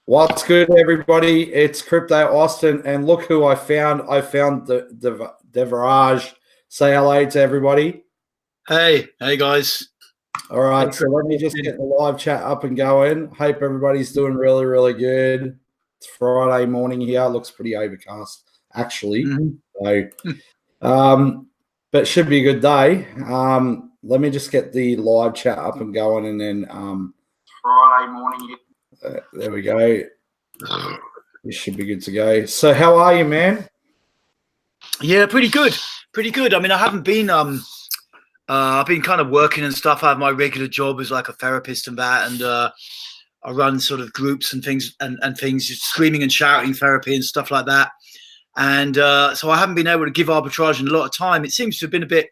What's good, everybody? It's Crypto Austin, and look who I found. I found Devaraj. Say hello to everybody. Hey guys. All right, so let me just get the live chat up and going. Hope everybody's doing really, really good. It's Friday morning here. It looks pretty overcast, actually. So, but should be a good day. Let me just get the live chat up and going, and then Friday morning. There we go. This should be good to go. So how are you, man? Yeah, pretty good. Pretty good. I mean, I haven't been I've been kind of working and stuff. I have my regular job as like a therapist and that, and I run sort of groups and things and things, screaming and shouting therapy and stuff like that. And so I haven't been able to give arbitrage in a lot of time. It seems to have been a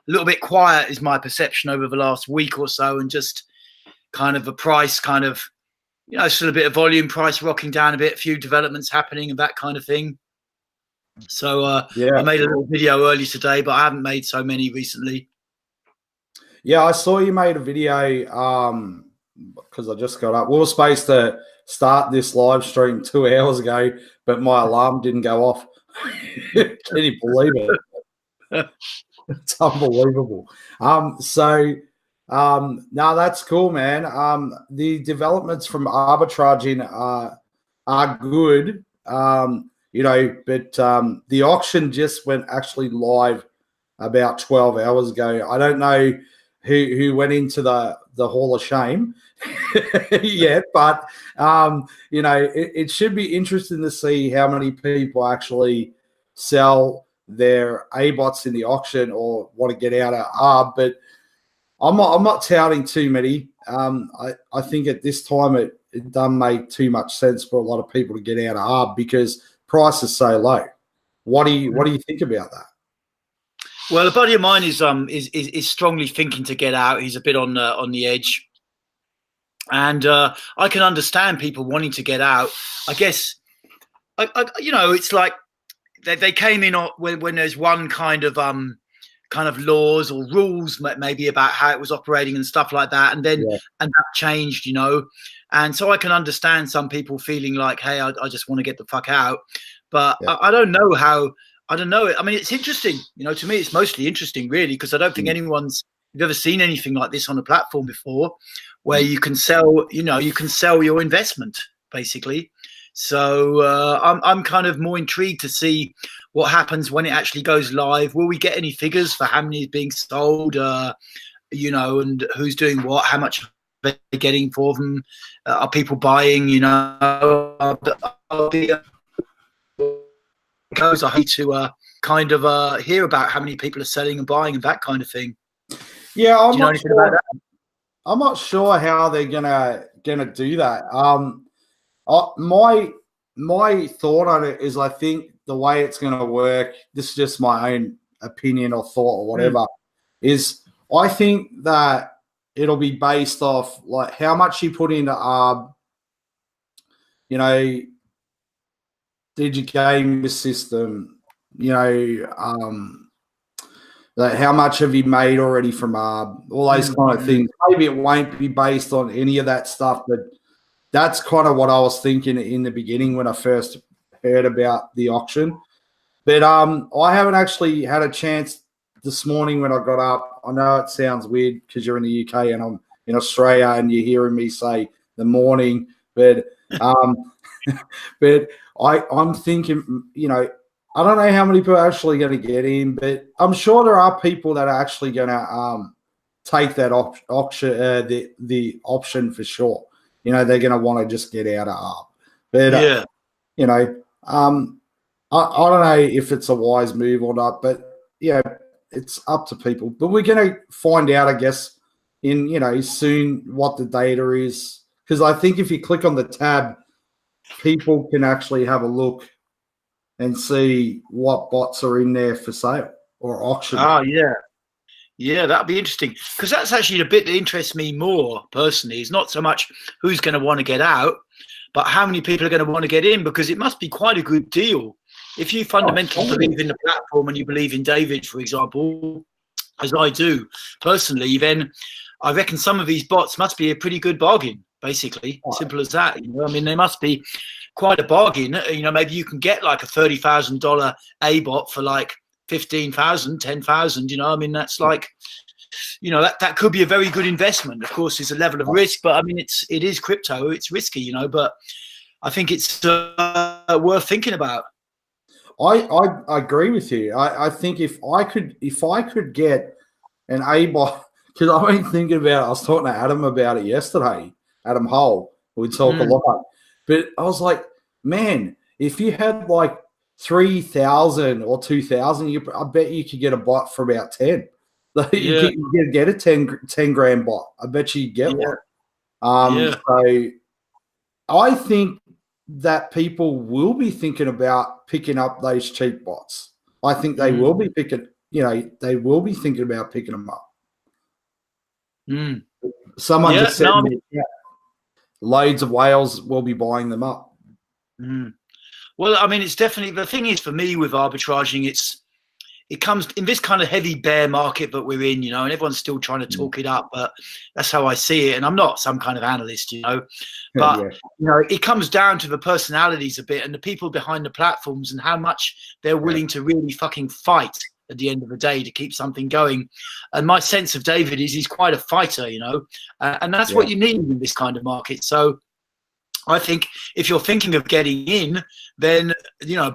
little bit quiet is my perception over the last week or so, and just kind of a price kind of, you know, still a bit of volume, price rocking down a bit, a few developments happening and that kind of thing. So yeah. I made a little video early today, but I haven't made so many recently. Yeah, I saw you made a video because I just got up. We were supposed to start this live stream 2 hours ago, but my alarm didn't go off. Can you believe it? It's unbelievable. No, that's cool, man. The developments from arbitraging are good, you know, but the auction just went actually live about 12 hours ago. I don't know who went into the Hall of Shame yet, but you know, it should be interesting to see how many people actually sell their A-bots in the auction or want to get out of ARB, but I'm not touting too many. I think at this time it doesn't make too much sense for a lot of people to get out of ARB because price is so low. What do you think about that? Well, a buddy of mine is strongly thinking to get out. He's a bit on the edge, and I can understand people wanting to get out. I guess, you know, it's like they came in when there's one kind of laws or rules maybe about how it was operating and stuff like that, and then and that changed, you know. And so I can understand some people feeling like, hey, I just want to get the fuck out, but I don't know how. I don't know. I mean, it's interesting, you know. To me, it's mostly interesting, really, because I don't think you've ever seen anything like this on a platform before, where you can sell, you know, you can sell your investment basically. So I'm kind of more intrigued to see what happens when it actually goes live. Will we get any figures for how many is being sold, you know, and who's doing what, how much are they getting for them? Are people buying, you know? I hate to kind of hear about how many people are selling and buying and that kind of thing. Yeah, I'm not sure how they're gonna do that. My thought on it is I think the way it's going to work, this is just my own opinion or thought or whatever, is I think that it'll be based off like how much you put into ARB, you know, did you game the system, you know, like how much have you made already from ARB, all those kind of things. Maybe it won't be based on any of that stuff, but that's kind of what I was thinking in the beginning when I first heard about the auction. But I haven't actually had a chance this morning when I got up. I know it sounds weird because you're in the UK and I'm in Australia and you're hearing me say the morning, but but I'm thinking, you know, I don't know how many people are actually going to get in, but I'm sure there are people that are actually going to take that auction, the option for sure. You know, they're going to want to just get out of ARB. But, you know, I don't know if it's a wise move or not, but, yeah, it's up to people. But we're going to find out, I guess, in, you know, soon what the data is. Because I think if you click on the tab, people can actually have a look and see what bots are in there for sale or auction. Oh, yeah. Yeah, that'd be interesting, because that's actually the bit that interests me more personally. Is not so much who's going to want to get out, but how many people are going to want to get in, because it must be quite a good deal. If you fundamentally believe in the platform and you believe in David, for example, as I do personally, then I reckon some of these bots must be a pretty good bargain. basically. Simple as that. I mean, they must be quite a bargain. Maybe you can get like a $30,000 ABOT for like 15,000, 10,000. I mean, that's like, that could be a very good investment. Of course, there's a level of risk, but I mean, it is crypto. It's risky, but I think it's worth thinking about. I agree with you. I think if I could get an ABOT, because I've been thinking about it. I was talking to Adam about it yesterday. Adam Hull, we talk a lot, but I was like, man, if you had like 3,000 or 2,000, I bet you could get a bot for about 10. You could get a 10 grand bot. I bet you get one. So I think that people will be thinking about picking up those cheap bots. I think they will be picking. They will be thinking about picking them up. Someone just said loads of whales will be buying them up. Well, I mean, it's definitely, the thing is for me with arbitraging, it comes in this kind of heavy bear market that we're in, and everyone's still trying to talk it up, but that's how I see it. And I'm not some kind of analyst, but it comes down to the personalities a bit and the people behind the platforms and how much they're willing to really fucking fight at the end of the day to keep something going. And my sense of David is he's quite a fighter, and that's what you need in this kind of market. So I think if you're thinking of getting in, then,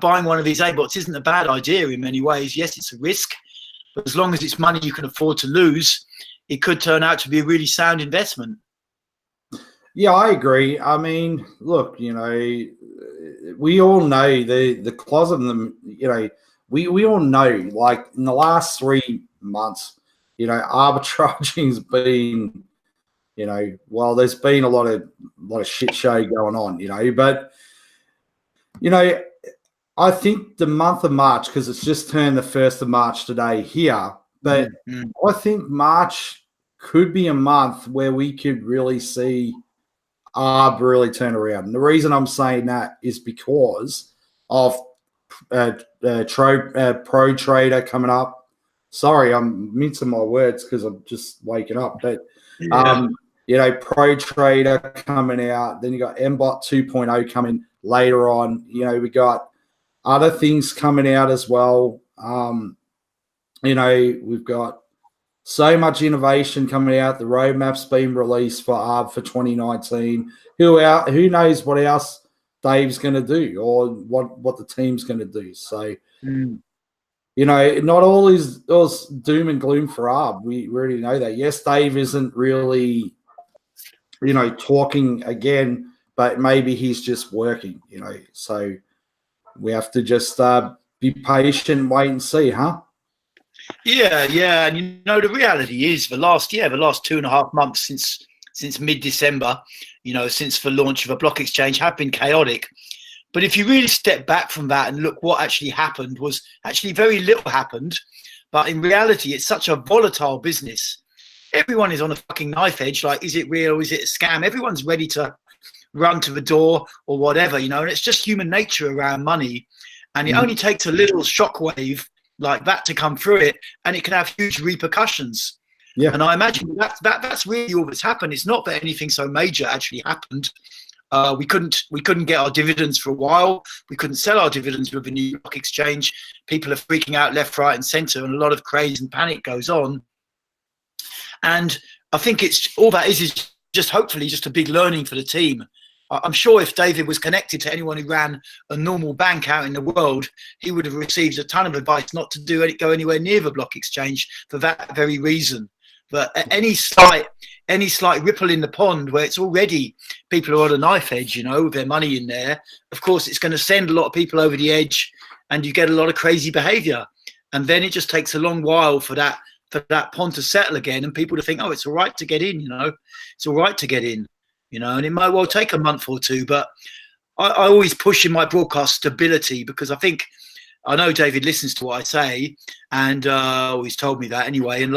buying one of these ABOTs isn't a bad idea in many ways. Yes, it's a risk, but as long as it's money you can afford to lose, it could turn out to be a really sound investment. Yeah, I agree. I mean, look, we all know the closet and the, we all know, like in the last 3 months, arbitraging's been, there's been a lot of shit show going on, but, I think the month of March, because it's just turned the 1st of March today here, but I think March could be a month where we could really see ARB really turn around. And the reason I'm saying that is because of Pro Trader coming up. Sorry, I'm mincing my words because I'm just waking up. But, Pro Trader coming out. Then you got MBot 2.0 coming later on. We got other things coming out as well. We've got so much innovation coming out. The roadmap's been released for ARB for 2019. Who knows what else Dave's going to do or what the team's going to do. So, not all is doom and gloom for ARB. We already know that. Yes, Dave isn't really, talking again, but maybe he's just working, So we have to just be patient, wait and see, huh? Yeah. And the reality is the last 2.5 months since mid-December, since the launch of a block exchange have been chaotic. But if you really step back from that and look what actually happened, was actually very little happened. But in reality, it's such a volatile business. Everyone is on a fucking knife edge. Like, is it real? Is it a scam? Everyone's ready to run to the door or whatever, and it's just human nature around money. And it only takes a little shockwave like that to come through it, and it can have huge repercussions. Yeah. And I imagine that's really all that's happened. It's not that anything so major actually happened. We couldn't get our dividends for a while. We couldn't sell our dividends with the new block exchange. People are freaking out left, right, and centre, and a lot of craze and panic goes on. And I think it's all that is just hopefully just a big learning for the team. I'm sure if David was connected to anyone who ran a normal bank out in the world, he would have received a ton of advice not to go anywhere near the block exchange for that very reason. But any slight ripple in the pond where it's already people are on a knife edge, with their money in there, of course, it's going to send a lot of people over the edge, and you get a lot of crazy behavior. And then it just takes a long while for that pond to settle again, and people to think, oh, it's all right to get in, it's all right to get in, and it might well take a month or two. But I always push in my broadcast stability, because I know David listens to what I say, and he's told me that anyway. And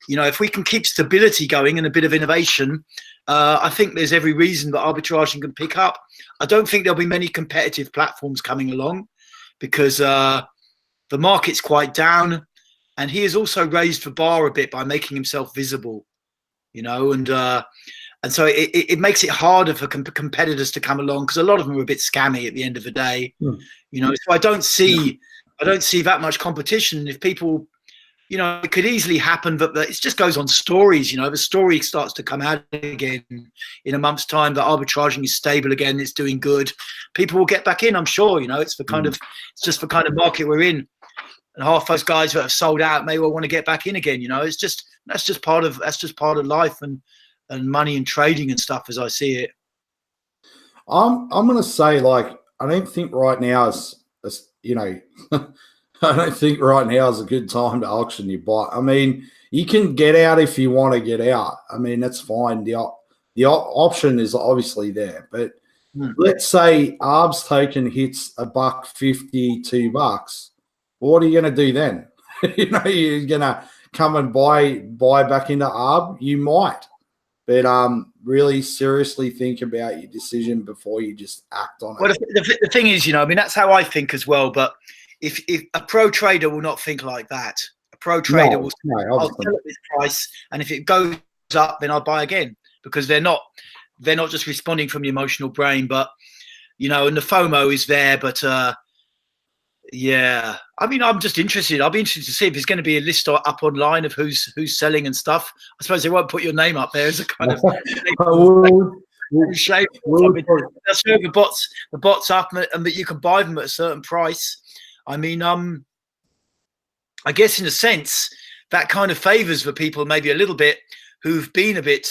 if we can keep stability going and a bit of innovation, I think there's every reason that arbitraging can pick up. I don't think there'll be many competitive platforms coming along, because the market's quite down, and he has also raised the bar a bit by making himself visible, and And so it makes it harder for competitors to come along, because a lot of them are a bit scammy at the end of the day. You know, so I don't see that much competition. If people, you know, it could easily happen, but it just goes on stories. You know, the story starts to come out again in a month's time that arbitraging is stable again, it's doing good. People will get back in, I'm sure. You know, it's just the kind of market we're in, and half those guys that have sold out may well want to get back in again. You know, that's just part of life and money and trading and stuff, as I see it. I'm going to say, like, I don't think right now is you know, I don't think right now is a good time to auction your bot. I mean, you can get out if you want to get out. I mean, that's fine. The option is obviously there. But let's say ARB's token hits $1.50, $2. Well, what are you going to do then? You know, you're going to come and buy back into ARB? You might. But really seriously think about your decision before you just act on it. Well, the thing is, you know, I mean, that's how I think as well. But if a pro trader will not think like that. A pro trader will say, I'll sell at this price, and if it goes up, then I'll buy again, because they're not just responding from the emotional brain. But, you know, and the FOMO is there. But yeah, I mean, I'm just interested. I'll be interested to see if there's going to be a list up online of who's selling and stuff. I suppose they won't put your name up there as a kind of shame. They'll show the bots up, and that you can buy them at a certain price. I mean, I guess in a sense that kind of favors the people maybe a little bit who've been a bit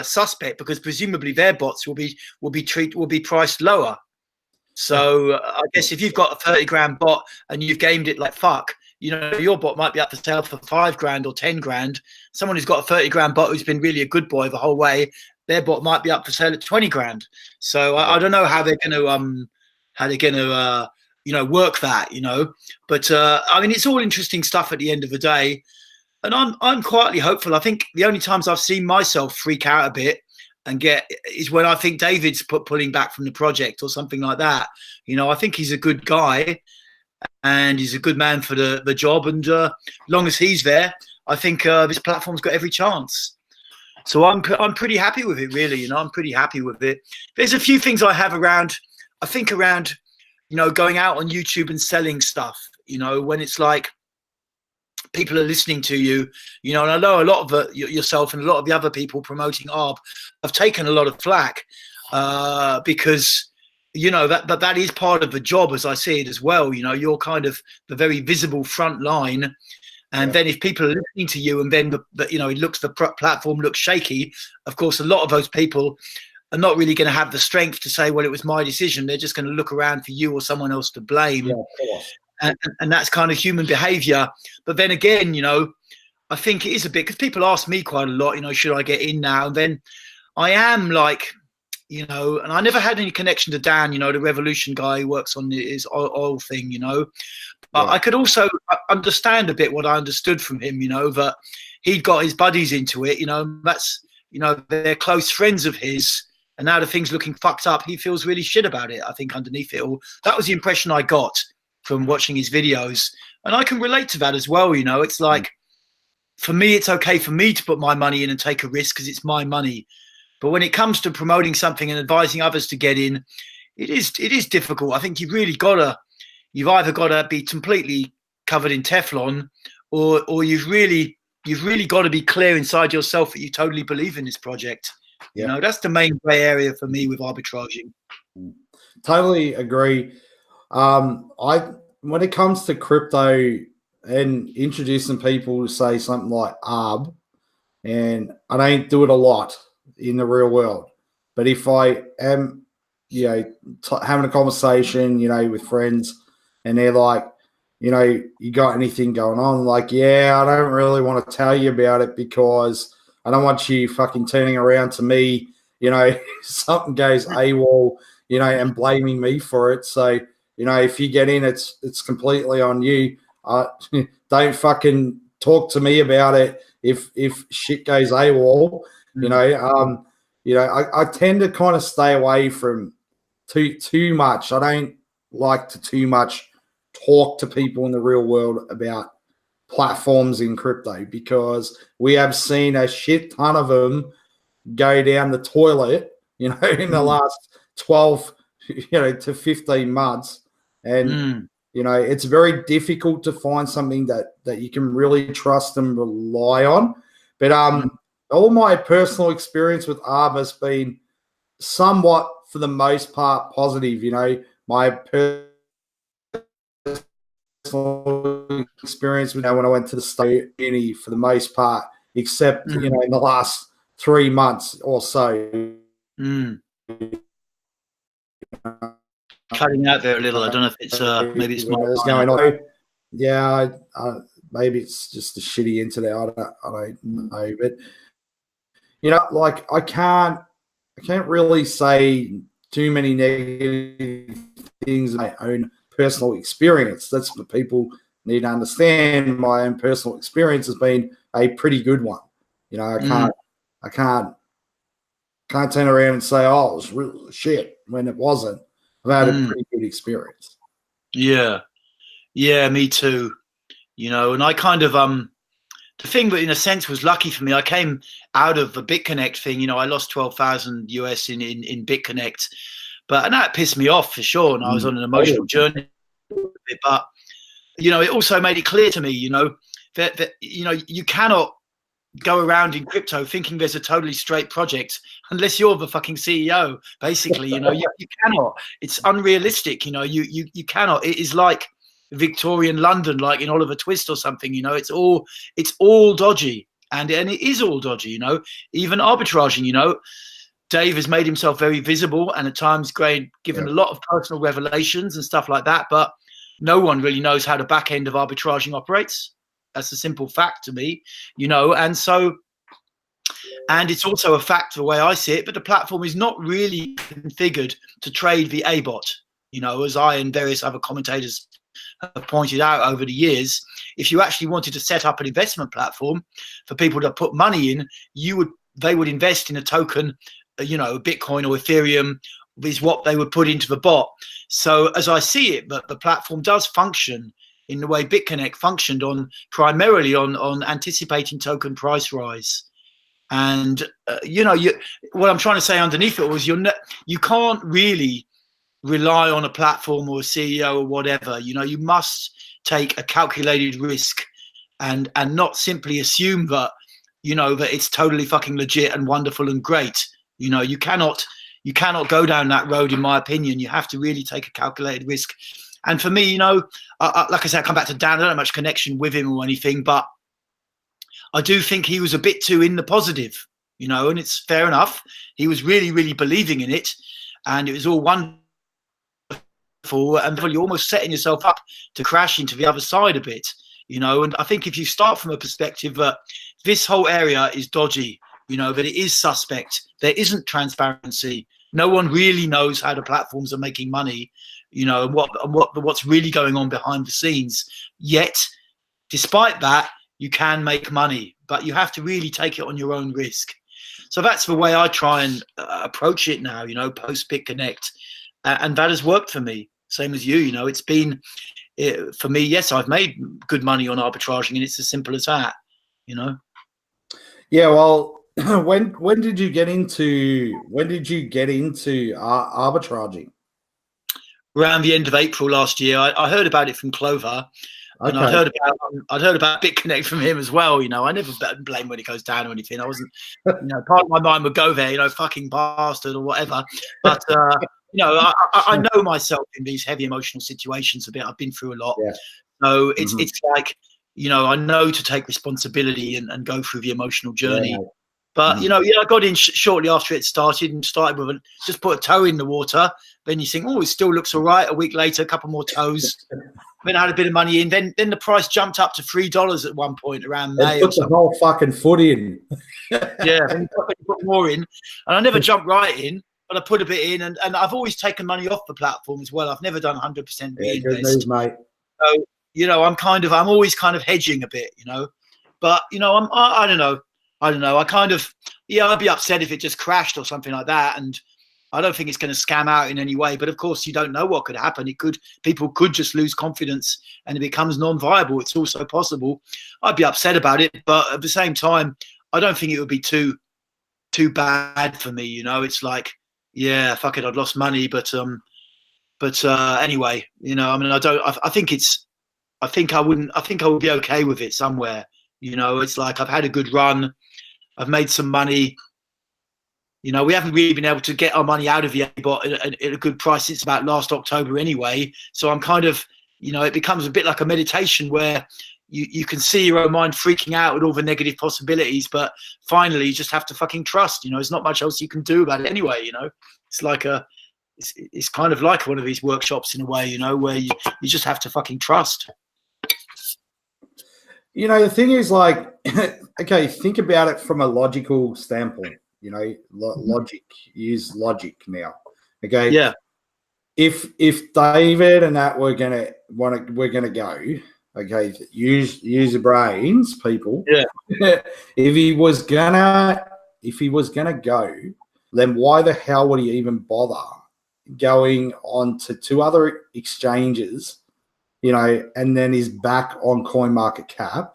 suspect, because presumably their bots will be priced lower. So I guess if you've got a 30 grand bot and you've gamed it like fuck, you know, your bot might be up for sale for 5 grand or 10 grand. Someone who's got a 30 grand bot who's been really a good boy the whole way, their bot might be up for sale at 20 grand. So I don't know how they're going to you know, work that, you know. But I mean, it's all interesting stuff at the end of the day, and I'm quietly hopeful. I think the only times I've seen myself freak out a bit and is when I think David's pulling back from the project or something like that. You know, I think he's a good guy and he's a good man for the job, and long as he's there, I think this platform's got every chance. So I'm pretty happy with it, really. You know, I'm pretty happy with it. There's a few things I have around, you know, going out on YouTube and selling stuff, you know, when it's like people are listening to you, you know, and I know a lot of yourself and a lot of the other people promoting ARB have taken a lot of flack because, you know, that is part of the job, as I see it as well. You know, you're kind of the very visible front line. And then if people are listening to you and then, you know, the platform looks shaky, of course, a lot of those people are not really going to have the strength to say, well, it was my decision. They're just going to look around for you or someone else to blame. Yeah, of course. And that's kind of human behavior. But then again, you know, I think it is a bit, because people ask me quite a lot, you know, should I get in now? And then I am like, you know, and I never had any connection to Dan, you know, the Revolution guy who works on his oil thing, you know. But I could also understand a bit what I understood from him, you know, that he'd got his buddies into it, you know, that's, you know, they're close friends of his. And now the thing's looking fucked up. He feels really shit about it, I think, underneath it all. That was the impression I got from watching his videos. And I can relate to that as well, you know. It's like, for me, it's okay for me to put my money in and take a risk because it's my money. But when it comes to promoting something and advising others to get in, it is difficult. I think you've either got to be completely covered in Teflon, or you've really got to be clear inside yourself that you totally believe in this project. Yeah. You know, that's the main gray area for me with arbitraging. Totally agree. When it comes to crypto and introducing people to say something like ARB, and I don't do it a lot in the real world, but if I am, you know, having a conversation, you know, with friends, and they're like, you know, you got anything going on? Like, yeah, I don't really want to tell you about it because I don't want you fucking turning around to me, you know, something goes AWOL, you know, and blaming me for it. So, you know, if you get in, it's completely on you. Don't fucking talk to me about it if shit goes AWOL. You know, I tend to kind of stay away from too much. I don't like to too much talk to people in the real world about platforms in crypto, because we have seen a shit ton of them go down the toilet, in the last 12, to 15 months. And, it's very difficult to find something that you can really trust and rely on. But all my personal experience with ARB has been somewhat, for the most part, positive. My personal experience with when I went to the state uni, for the most part, except in the last 3 months or so. Cutting out there a little. I don't know if it's maybe it's my going on. Yeah, maybe it's just a shitty internet. I don't know, but I can't really say too many negative things in my own personal experience. That's what people need to understand. My own personal experience has been a pretty good one. I can't turn around and say, oh, it was real shit, when it wasn't. I've had a pretty good experience. Yeah, me too. And I kind of the thing that in a sense was lucky for me. I came out of the BitConnect thing. I lost 12,000 US in BitConnect, and that pissed me off for sure. And I was on an emotional journey. But it also made it clear to me, that you cannot go around in crypto thinking there's a totally straight project unless you're the fucking CEO. Basically, you cannot. It's unrealistic. You cannot. It is like Victorian London, like in Oliver Twist or something. It's all dodgy, and it is all dodgy. Even arbitraging. Dave has made himself very visible and at times given a lot of personal revelations and stuff like that, but no one really knows how the back end of arbitraging operates. That's a simple fact to me, and it's also a fact the way I see it, but the platform is not really configured to trade the A-bot, as I and various other commentators have pointed out over the years. If you actually wanted to set up an investment platform for people to put money in, they would invest in a token, Bitcoin or Ethereum is what they would put into the bot. So as I see it, but the platform does function in the way BitConnect functioned primarily on anticipating token price rise. And, what I'm trying to say underneath it was you can't really rely on a platform or a CEO or whatever. You must take a calculated risk and not simply assume that, that it's totally fucking legit and wonderful and great. You cannot go down that road, in my opinion. You have to really take a calculated risk. And for me, like I said, I come back to Dan. I don't have much connection with him or anything, but I do think he was a bit too in the positive, and it's fair enough. He was really, really believing in it, and it was all wonderful. And you're almost setting yourself up to crash into the other side a bit, And I think if you start from a perspective that this whole area is dodgy, that it is suspect, there isn't transparency. No one really knows how the platforms are making money. What's really going on behind the scenes. Yet, despite that, you can make money, but you have to really take it on your own risk. So that's the way I try and approach it now, post BitConnect. And that has worked for me. Same as you, it's been, for me, yes, I've made good money on arbitraging, and it's as simple as that, Yeah, well, when did you get into arbitraging? Around the end of April last year. I heard about it from Clover, and I'd heard about BitConnect from him as well. I never blame when it goes down or anything. I wasn't, part of my mind would go there, fucking bastard or whatever. But I know myself in these heavy emotional situations a bit. I've been through a lot, so it's like I know to take responsibility and go through the emotional journey. Yeah. But I got in shortly after it started and started with just put a toe in the water. Then you think, oh, it still looks all right. A week later, a couple more toes. Then I had a bit of money in. Then the price jumped up to $3 at one point around May. Put the whole fucking foot in. Yeah, then you put more in, and I never jumped right in, but I put a bit in, and I've always taken money off the platform as well. I've never done 100% reinvest. Good news, mate. So I'm always kind of hedging a bit, But I don't know. I'd be upset if it just crashed or something like that, and I don't think it's going to scam out in any way. But of course, you don't know what could happen. People could just lose confidence and it becomes non-viable. It's also possible. I'd be upset about it, but at the same time, I don't think it would be too too bad for me. You know, it's like, yeah, fuck it, I'd lost money, but anyway, you know, I mean, I think it's, I think I wouldn't, I think I would be okay with it somewhere. You know, it's like I've had a good run, I've made some money. You know, we haven't really been able to get our money out of the A-bot at a good price since about last October anyway. So I'm kind of, you know, it becomes a bit like a meditation where you can see your own mind freaking out at all the negative possibilities, but finally you just have to fucking trust. You know, there's not much else you can do about it anyway. You know, it's like it's kind of like one of these workshops in a way, you know, where you just have to fucking trust. You know, the thing is, like, okay, think about it from a logical standpoint. You know, logic. Use logic now. Okay. Yeah. If David and that we're gonna go. Okay. Use your brains, people. Yeah. if he was gonna go, then why the hell would he even bother going on to 2 other exchanges? You know, and then he's back on CoinMarketCap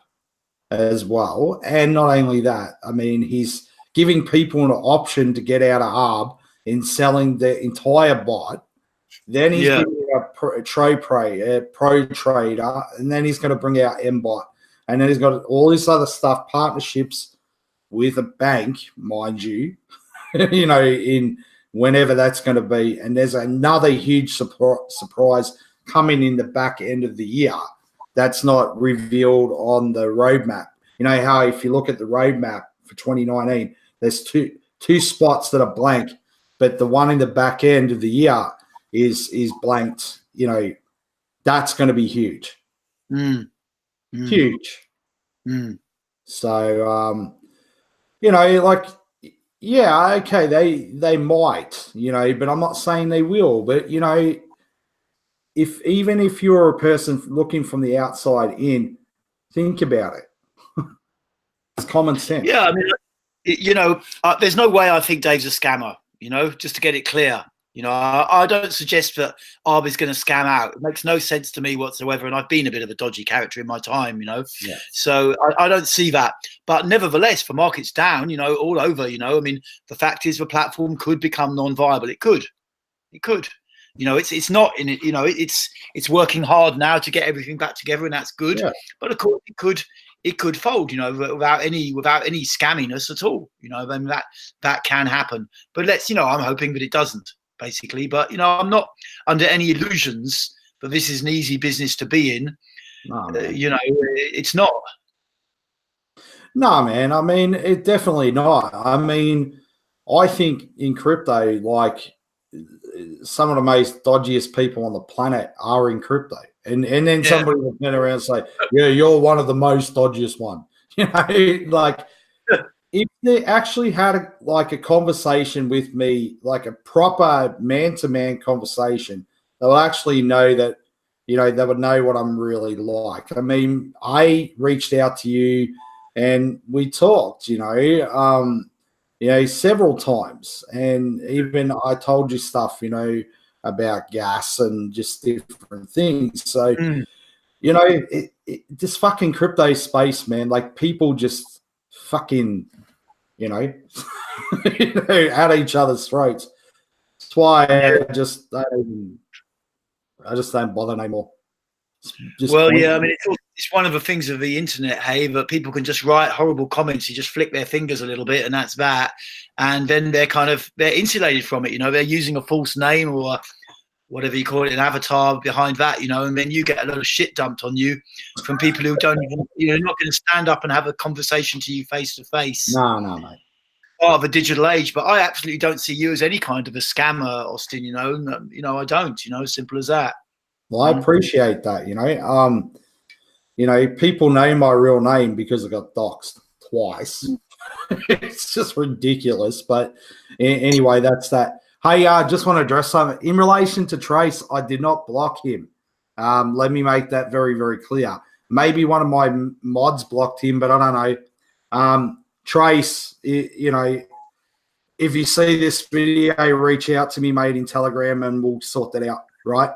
as well. And not only that, I mean, he's giving people an option to get out of ARB in selling the entire bot. Then he's giving a pro trader, and then he's going to bring out MBot. And then he's got all this other stuff, partnerships with a bank, mind you, you know, in whenever that's going to be. And there's another huge surprise coming in the back end of the year that's not revealed on the roadmap. You know how if you look at the roadmap for 2019, there's two spots that are blank, but the one in the back end of the year is blanked. You know, that's going to be huge. Huge. So, you know, like, yeah, okay, they might, you know, but I'm not saying they will. But, you know, even if you're a person looking from the outside in, think about it. It's common sense. Yeah, I mean, you know, there's no way I think Dave's a scammer, you know, just to get it clear. You know, I don't suggest that ARB is going to scam out. It makes no sense to me whatsoever. And I've been a bit of a dodgy character in my time, you know. Yeah. So I don't see that. But nevertheless, for markets down, you know, all over, you know, I mean, the fact is the platform could become non-viable. It could. You know, it's not in it. You know, it's working hard now to get everything back together, and that's good. Yeah. But of course, it could fold, you know, without any scamminess at all. You know, I mean, that can happen. But you know, I'm hoping that it doesn't, basically. But, you know, I'm not under any illusions that this is an easy business to be in. No, you know, it's not. No, man. I mean, it definitely not. I mean, I think in crypto, like, some of the most dodgiest people on the planet are in crypto. And then somebody will turn around and say, yeah, you're one of the most dodgiest one. You know, like, if they actually had a conversation with me, like a proper man-to-man conversation, they'll actually know that, you know, they would know what I'm really like. I mean, I reached out to you and we talked, you know, several times. And even I told you stuff, you know, about gas and just different things. So, you know, this fucking crypto space, man, like, people just fucking, you know, at each other's throats. That's why I just don't bother anymore. Well, yeah, I mean, it's one of the things of the internet, hey, that people can just write horrible comments. You just flick their fingers a little bit, and that's that. And then they're insulated from it. You know, they're using a false name or whatever you call it, an avatar behind that, you know, and then you get a lot of shit dumped on you from people who don't even, you know, not going to stand up and have a conversation to you face to face. No, mate. Part of a digital age, but I absolutely don't see you as any kind of a scammer, Austin. You know, I don't. You know, simple as that. Well, I appreciate that. You know, people know my real name because I got doxxed twice. It's just ridiculous. But anyway, that's that. Hey, just want to address something in relation to Trace. I did not block him. Let me make that very, very clear. Maybe one of my mods blocked him, but I don't know. Trace, you know, if you see this video, reach out to me, mate, in Telegram, and we'll sort that out, right?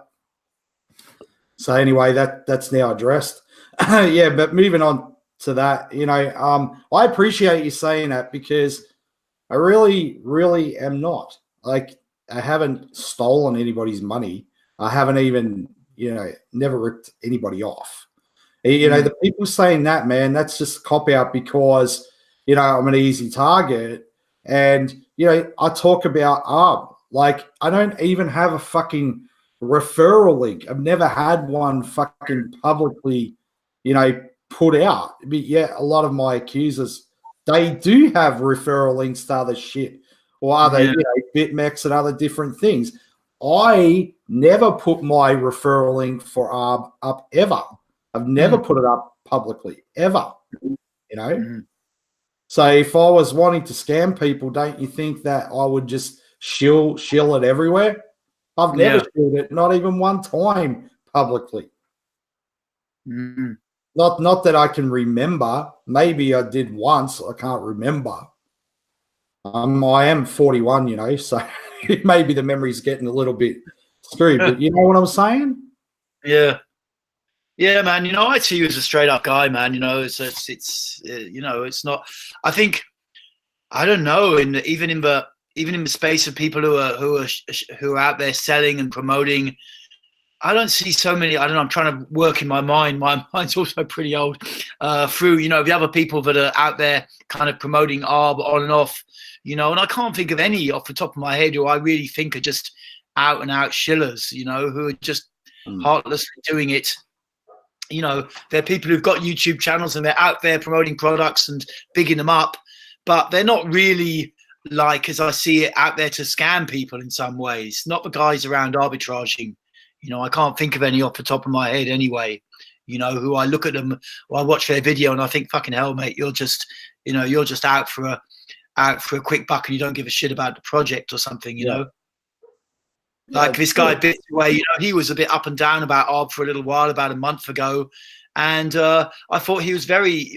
So anyway, that's now addressed. Yeah, but moving on to that, you know, I appreciate you saying that because, I really, really am not. Like, I haven't stolen anybody's money. I haven't even, never ripped anybody off. The people saying that, man, that's just cop out because, I'm an easy target. And, I talk about like, I don't even have a fucking referral link. I've never had one fucking publicly, put out. But yeah, a lot of my accusers, they do have referral links to other shit or other, BitMEX and other different things. I never put my referral link for ARB up ever. I've never put it up publicly, ever, So if I was wanting to scam people, don't you think that I would just shill it everywhere? I've never shilled it, not even one time publicly. Not that I can remember. Maybe I did once. I can't remember. I am 41, so maybe the memory's getting a little bit screwed. But you know what I'm saying? Yeah. Yeah, man. I see you as a straight up guy, man. It's not. I think, I don't know. Even in the space of people who are out there selling and promoting, I don't see so many. I don't know. I'm trying to work in my mind. My mind's also pretty old. Through the other people that are out there kind of promoting ARB on and off, and I can't think of any off the top of my head who I really think are just out and out shillers. Who are just heartlessly doing it. They're people who've got YouTube channels and they're out there promoting products and bigging them up, but they're not really, like, as I see it, out there to scam people in some ways. Not the guys around arbitraging. I can't think of any off the top of my head anyway, who I look at them or I watch their video and I think, fucking hell, mate, you're just out for a quick buck and you don't give a shit about the project or something, know. Like this guy Bitsway, he was a bit up and down about ARB for a little while, about a month ago. And I thought he was very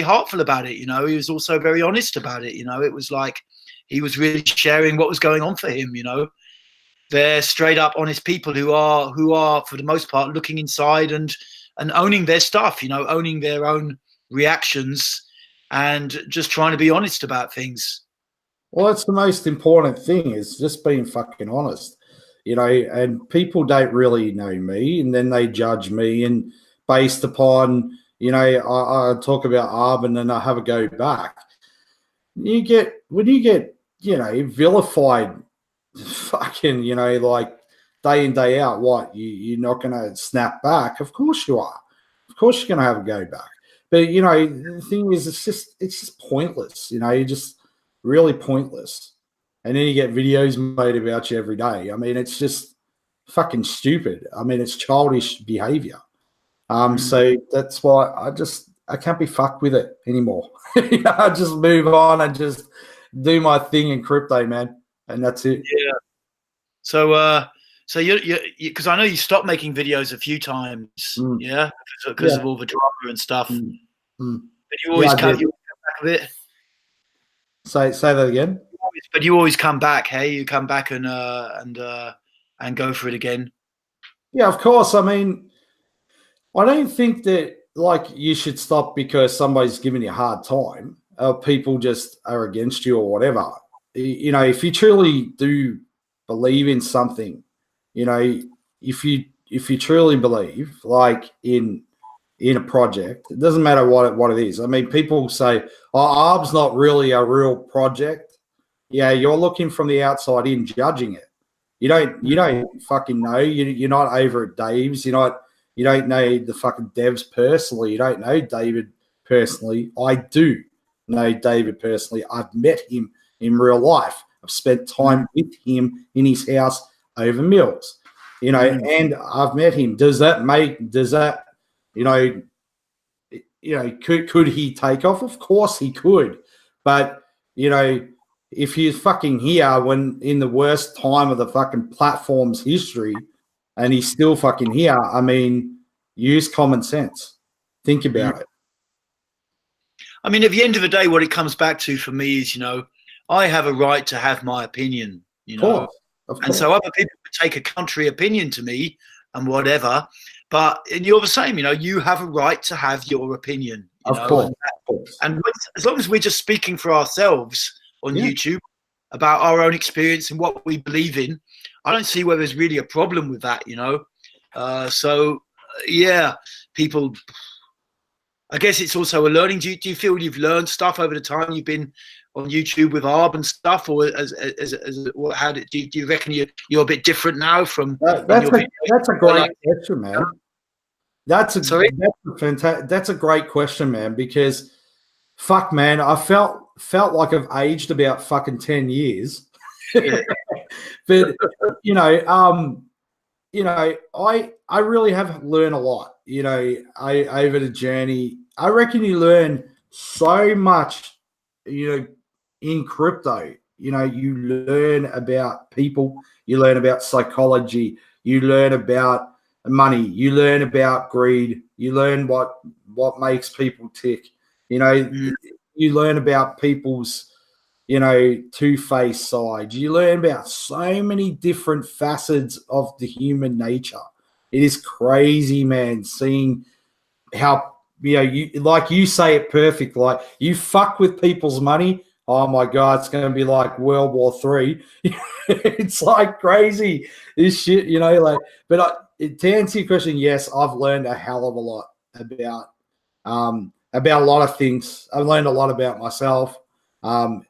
heartful about it. He was also very honest about it. It was like he was really sharing what was going on for him. They're straight up honest people who are for the most part looking inside and owning their stuff, owning their own reactions and just trying to be honest about things. Well, that's the most important thing, is just being fucking honest. And people don't really know me, and then they judge me, and based upon, I talk about ARB and then I have a go back. When you get, vilified, fucking, like day in, day out, what, you're not going to snap back? Of course you are. Of course you're going to have a go back. But, the thing is, it's just pointless, you're just really pointless. And then you get videos made about you every day. I mean, it's just fucking stupid. I mean, it's childish behavior. So that's why I can't be fucked with it anymore. I just move on and just do my thing in crypto, man. And that's it. Yeah. So you because I know you stopped making videos a few times, because of all the drama and stuff. But you always come back a bit. Say that again. But you always come back, hey? You come back and go for it again. Yeah, of course. I mean, I don't think that like you should stop because somebody's giving you a hard time. People just are against you or whatever. If you truly do believe in something, if you truly believe, like in a project, it doesn't matter what it is. I mean, people say, "Oh, ARB's not really a real project." Yeah, you're looking from the outside in, judging it. You don't fucking know. You're not over at Dave's. You don't know the fucking devs personally. You don't know David personally. I do know David personally. I've met him in real life. I've spent time with him in his house over meals. And I've met him. Does that could he take off? Of course he could. But if he's fucking here when in the worst time of the fucking platform's history and he's still fucking here, I mean, use common sense. Think about it. I mean, at the end of the day, what it comes back to for me is, I have a right to have my opinion, Of course. And so other people could take a contrary opinion to me and whatever, but you're the same, you have a right to have your opinion. Of course. And as long as we're just speaking for ourselves, on YouTube about our own experience and what we believe in. I don't see where there's really a problem with that, you know. People. I guess it's also a learning. Do you feel you've learned stuff over the time you've been on YouTube with Arb and stuff, or do you reckon you're a bit different now from? That's a great question, man. That's a great question, man. Because fuck, man, I felt like I've aged about fucking 10 years. But I really have learned a lot. Over the journey. I reckon you learn so much, in crypto. You learn about people, you learn about psychology, you learn about money, you learn about greed, you learn what makes people tick. You learn about people's, two-faced side. You learn about so many different facets of the human nature. It is crazy, man, seeing how, like you say it perfect, like you fuck with people's money. Oh my God, it's going to be like World War III. It's like crazy, this shit, but to answer your question, yes, I've learned a hell of a lot about a lot of things. I've learned a lot about myself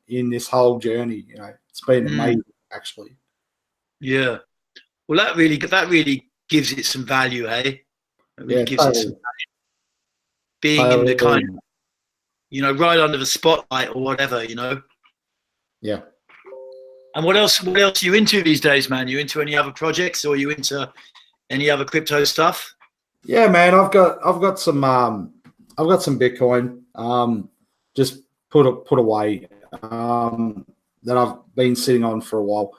in this whole journey. It's been amazing, actually. Yeah. Well, that really gives it some value, eh? It really gives it some value. Being in the kind of, right under the spotlight or whatever, Yeah. And what else are you into these days, man? You into any other projects, or are you into any other crypto stuff? Yeah, man, I've got some Bitcoin just put away that I've been sitting on for a while.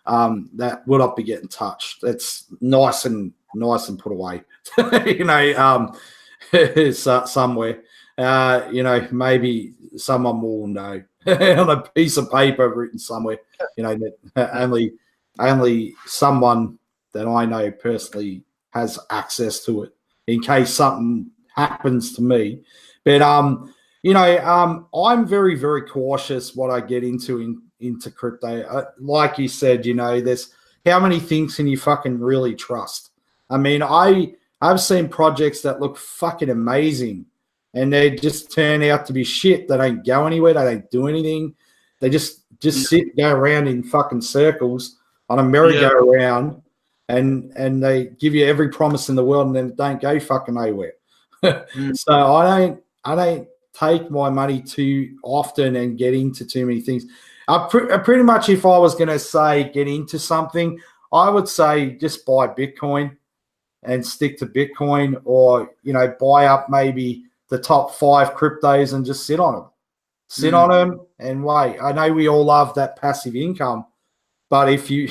That will not be getting touched. It's nice and put away. Somewhere. Maybe someone will know on a piece of paper written somewhere. That only someone that I know personally has access to it in case something happens to me. But I'm very, very cautious what I get into crypto. Like you said, there's how many things can you fucking really trust? I mean, I've seen projects that look fucking amazing and they just turn out to be shit. They don't go anywhere. They don't do anything. They just go around in fucking circles on a merry-go-round and they give you every promise in the world and then don't go fucking nowhere. So I don't take my money too often and get into too many things. Pretty much, if I was going to say get into something, I would say just buy Bitcoin and stick to Bitcoin, or buy up maybe the top 5 cryptos and just sit on them. And wait. I know we all love that passive income, but if you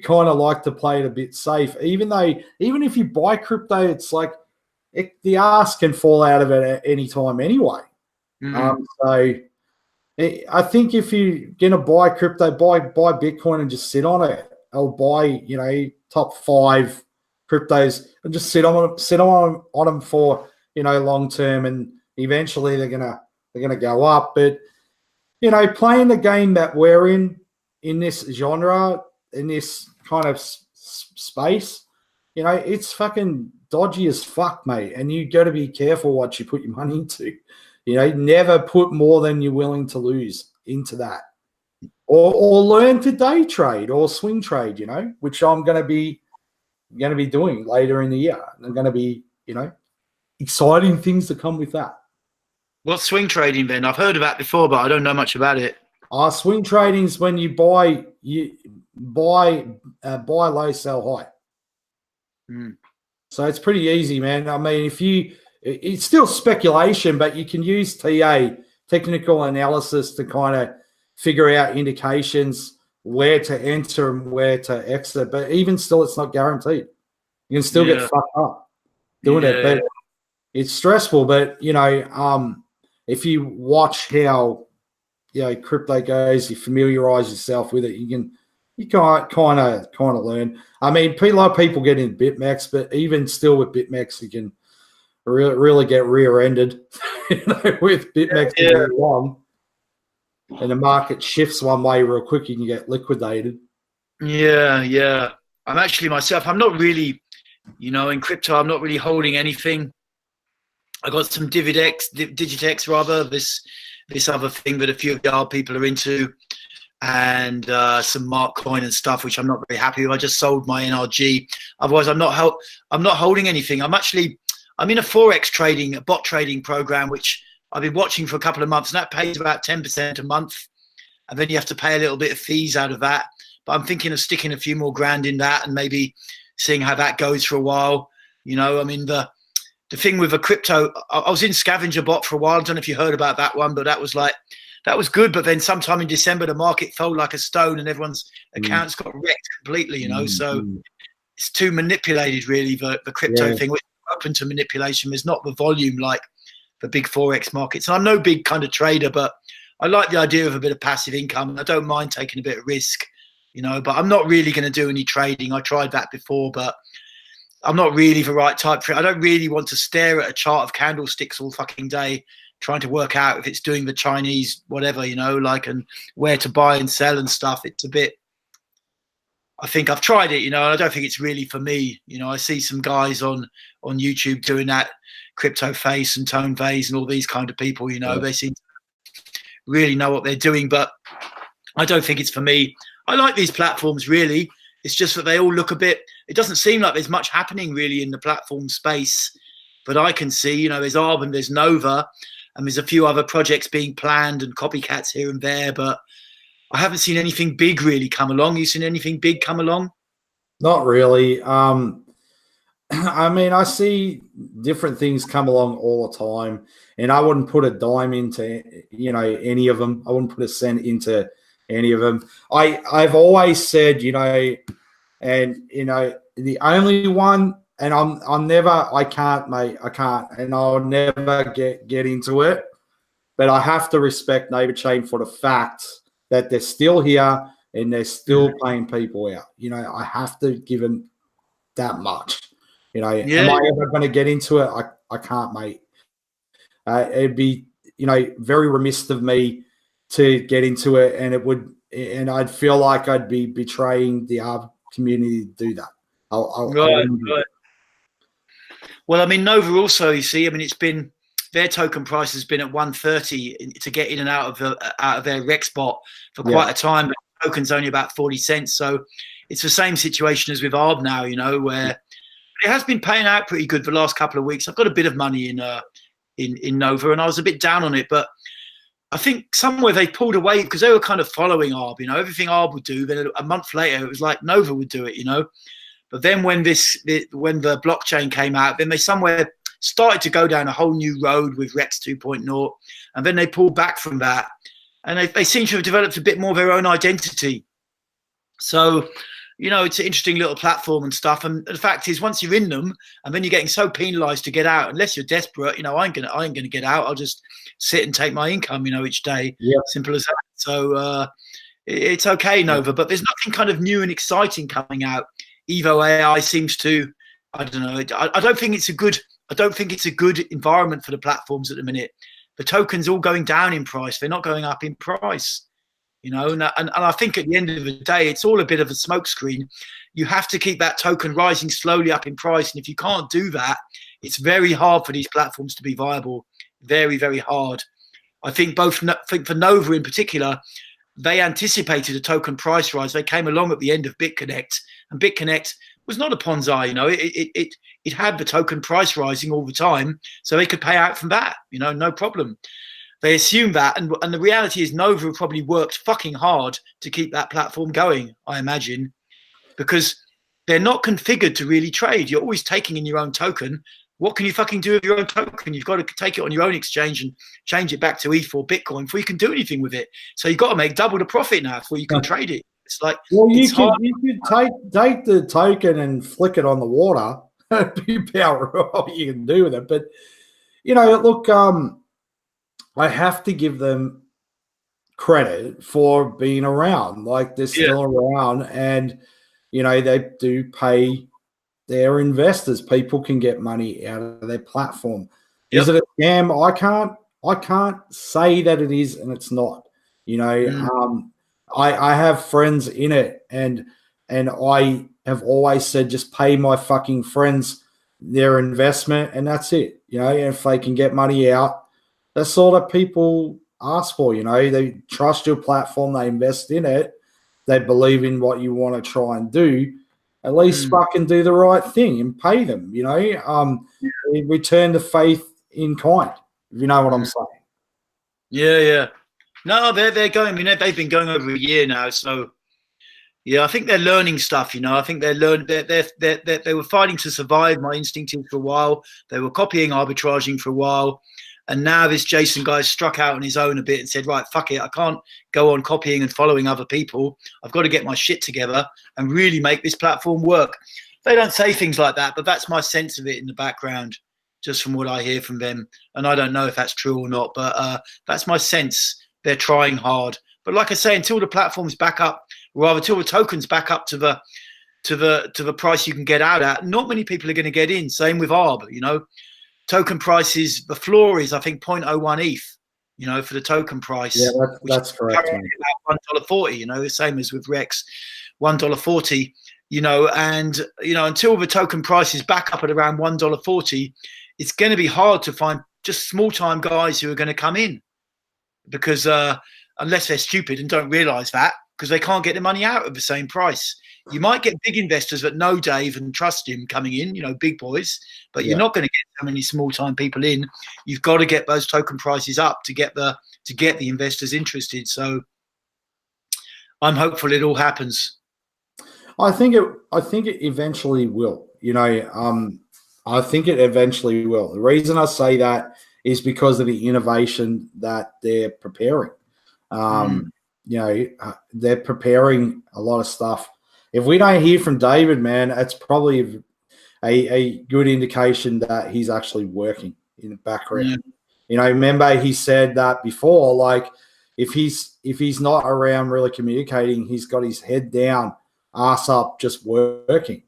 kind of like to play it a bit safe, even if you buy crypto, it's like the ass can fall out of it at any time anyway. So I think if you're gonna buy crypto, buy Bitcoin and just sit on it. I'll buy top 5 cryptos and just sit on them for long term, and eventually they're gonna go up. But playing the game that we're in this genre, in this kind of space, it's fucking dodgy as fuck, mate. And you got to be careful what you put your money into. Never put more than you're willing to lose into that, or learn to day trade or swing trade. Which I'm going to be doing later in the year. I'm going to be exciting things to come with that. What's swing trading then? I've heard of that before, but I don't know much about it. Swing trading is when you buy low, sell high. So it's pretty easy, man. I mean, it's still speculation, but you can use TA, technical analysis, to kind of figure out indications where to enter and where to exit. But even still, it's not guaranteed. You can still get fucked up doing it. But it's stressful. But, if you watch how, crypto goes, you familiarize yourself with it, you kind of learn. I mean, a lot of people get in BitMEX, but even still with BitMEX, you can really get rear-ended with BitMEX long. and the market shifts one way real quick and you get liquidated. Yeah. I'm actually myself, I'm not really, in crypto, I'm not really holding anything. I got some Digitex rather, this other thing that a few of the old people are into, and some Markcoin and stuff, which I'm not very happy with. I just sold my NRG. Otherwise, I'm not holding anything. I'm in a Forex bot trading program, which I've been watching for a couple of months, and that pays about 10% a month. And then you have to pay a little bit of fees out of that. But I'm thinking of sticking a few more grand in that and maybe seeing how that goes for a while. The thing with a crypto, I was in Scavenger Bot for a while. I don't know if you heard about that one, but that was good. But then sometime in December, the market fell like a stone and everyone's accounts got wrecked completely, So it's too manipulated, really, the crypto thing, which is open to manipulation. There's not the volume like the big Forex markets. And I'm no big kind of trader, but I like the idea of a bit of passive income. And I don't mind taking a bit of risk, but I'm not really going to do any trading. I tried that before, but I'm not really the right type for it. I don't really want to stare at a chart of candlesticks all fucking day trying to work out if it's doing the Chinese whatever, and where to buy and sell and stuff. It's a bit, I think I've tried it, and I don't think it's really for me. I see some guys on YouTube doing that, Crypto Face and Tone Vase and all these kind of people, they seem to really know what they're doing, but I don't think it's for me. I like these platforms, really. It's just that they all look a bit, it doesn't seem like there's much happening really in the platform space, but I can see, there's Arb and there's Nova, and there's a few other projects being planned and copycats here and there, but I haven't seen anything big really come along. You seen anything big come along? Not really. I see different things come along all the time, and I wouldn't put a dime into, any of them. I wouldn't put a cent into any of them. I've always said, and the only one, and I can't, mate. I can't, and I'll never get into it. But I have to respect Neighbor Chain for the fact that they're still here and they're still paying people out. I have to give them that much. Am I ever going to get into it? I can't, mate. It'd be, very remiss of me to get into it, and I'd feel like I'd be betraying the ARB community to do that. Right. Well, Nova also, you see, it's been, their token price has been at 130 to get in and out of their Rex bot for quite a time, but the token's only about 40 cents. So it's the same situation as with ARB now, where it has been paying out pretty good for the last couple of weeks. I've got a bit of money in Nova, and I was a bit down on it, but I think somewhere they pulled away because they were kind of following ARB, everything ARB would do. Then a month later, it was like Nova would do it, But then when the blockchain came out, then they somewhere started to go down a whole new road with Rex 2.0, and then they pulled back from that, and they seem to have developed a bit more of their own identity. So, it's an interesting little platform and stuff. And the fact is, once you're in them, and then you're getting so penalised to get out, unless you're desperate, I ain't gonna get out. I'll just sit and take my income, each day. Yeah. Simple as that. So it's okay, Nova, but there's nothing kind of new and exciting coming out. Evo AI seems to, I don't know. I don't think it's a good environment for the platforms at the minute. The tokens all going down in price. They're not going up in price. And I think at the end of the day, it's all a bit of a smokescreen. You have to keep that token rising slowly up in price. And if you can't do that, it's very hard for these platforms to be viable. Very, very hard. I think for Nova in particular, they anticipated a token price rise. They came along at the end of BitConnect, and BitConnect was not a Ponzi. It had the token price rising all the time, so they could pay out from that. No problem. They assumed that, and the reality is Nova probably worked fucking hard to keep that platform going, I imagine, because they're not configured to really trade. You're always taking in your own token. What can you fucking do with your own token? You've got to take it on your own exchange and change it back to ETH or Bitcoin before you can do anything with it. So you've got to make double the profit now before you can trade it. It's like, well, you could take the token and flick it on the water. It'd be about what you can do with it. But, look, I have to give them credit for being around. Like, they're still around, and, they do pay their investors. People can get money out of their platform. Is it a scam? I can't say that it is and it's not. You know, Mm. I have friends in it, and I have always said just pay my fucking friends their investment, and that's it. You know, and if they can get money out, that's all that people ask for. You know, they trust your platform, they invest in it, they believe in what you want to try and do. At least fucking do the right thing and pay them. You know, return the faith in kind. If you know what I'm saying. Yeah, yeah. No, they're going. I mean, they've been going over a year now, so yeah, I think they're learning stuff. You know, I think they're learn. They were fighting to survive. My instinct is for a while. They were copying arbitraging for a while, and now this Jason guy struck out on his own a bit and said, "Right, fuck it. I can't go on copying and following other people. I've got to get my shit together and really make this platform work." They don't say things like that, but that's my sense of it in the background, just from what I hear from them. And I don't know if that's true or not, but that's my sense. They're trying hard, but like I say, until the platform's back up, rather until the tokens back up to the price you can get out at, not many people are going to get in. Same with ARB, you know, token prices. The floor is I think 0.01 ETH, you know, for the token price. Yeah, that's correct. $1.40, you know, the same as with Rex, $1.40. You know, and you know, until the token price is back up at around $1.40, it's going to be hard to find just small time guys who are going to come in, because unless they're stupid and don't realize that, because they can't get the money out of the same price. You might get big investors that know Dave and trust him coming in, you know, big boys, but you're not going to get so many small time people in. You've got to get those token prices up to get the investors interested. So I'm hopeful it all happens. I think it eventually will. You know, I think it eventually will. The reason I say that is because of the innovation that they're preparing. You know, they're preparing a lot of stuff. If we don't hear from David, man, it's probably a good indication that he's actually working in the background. Yeah. You know, remember he said that before, like if he's not around really communicating, he's got his head down, ass up, just working.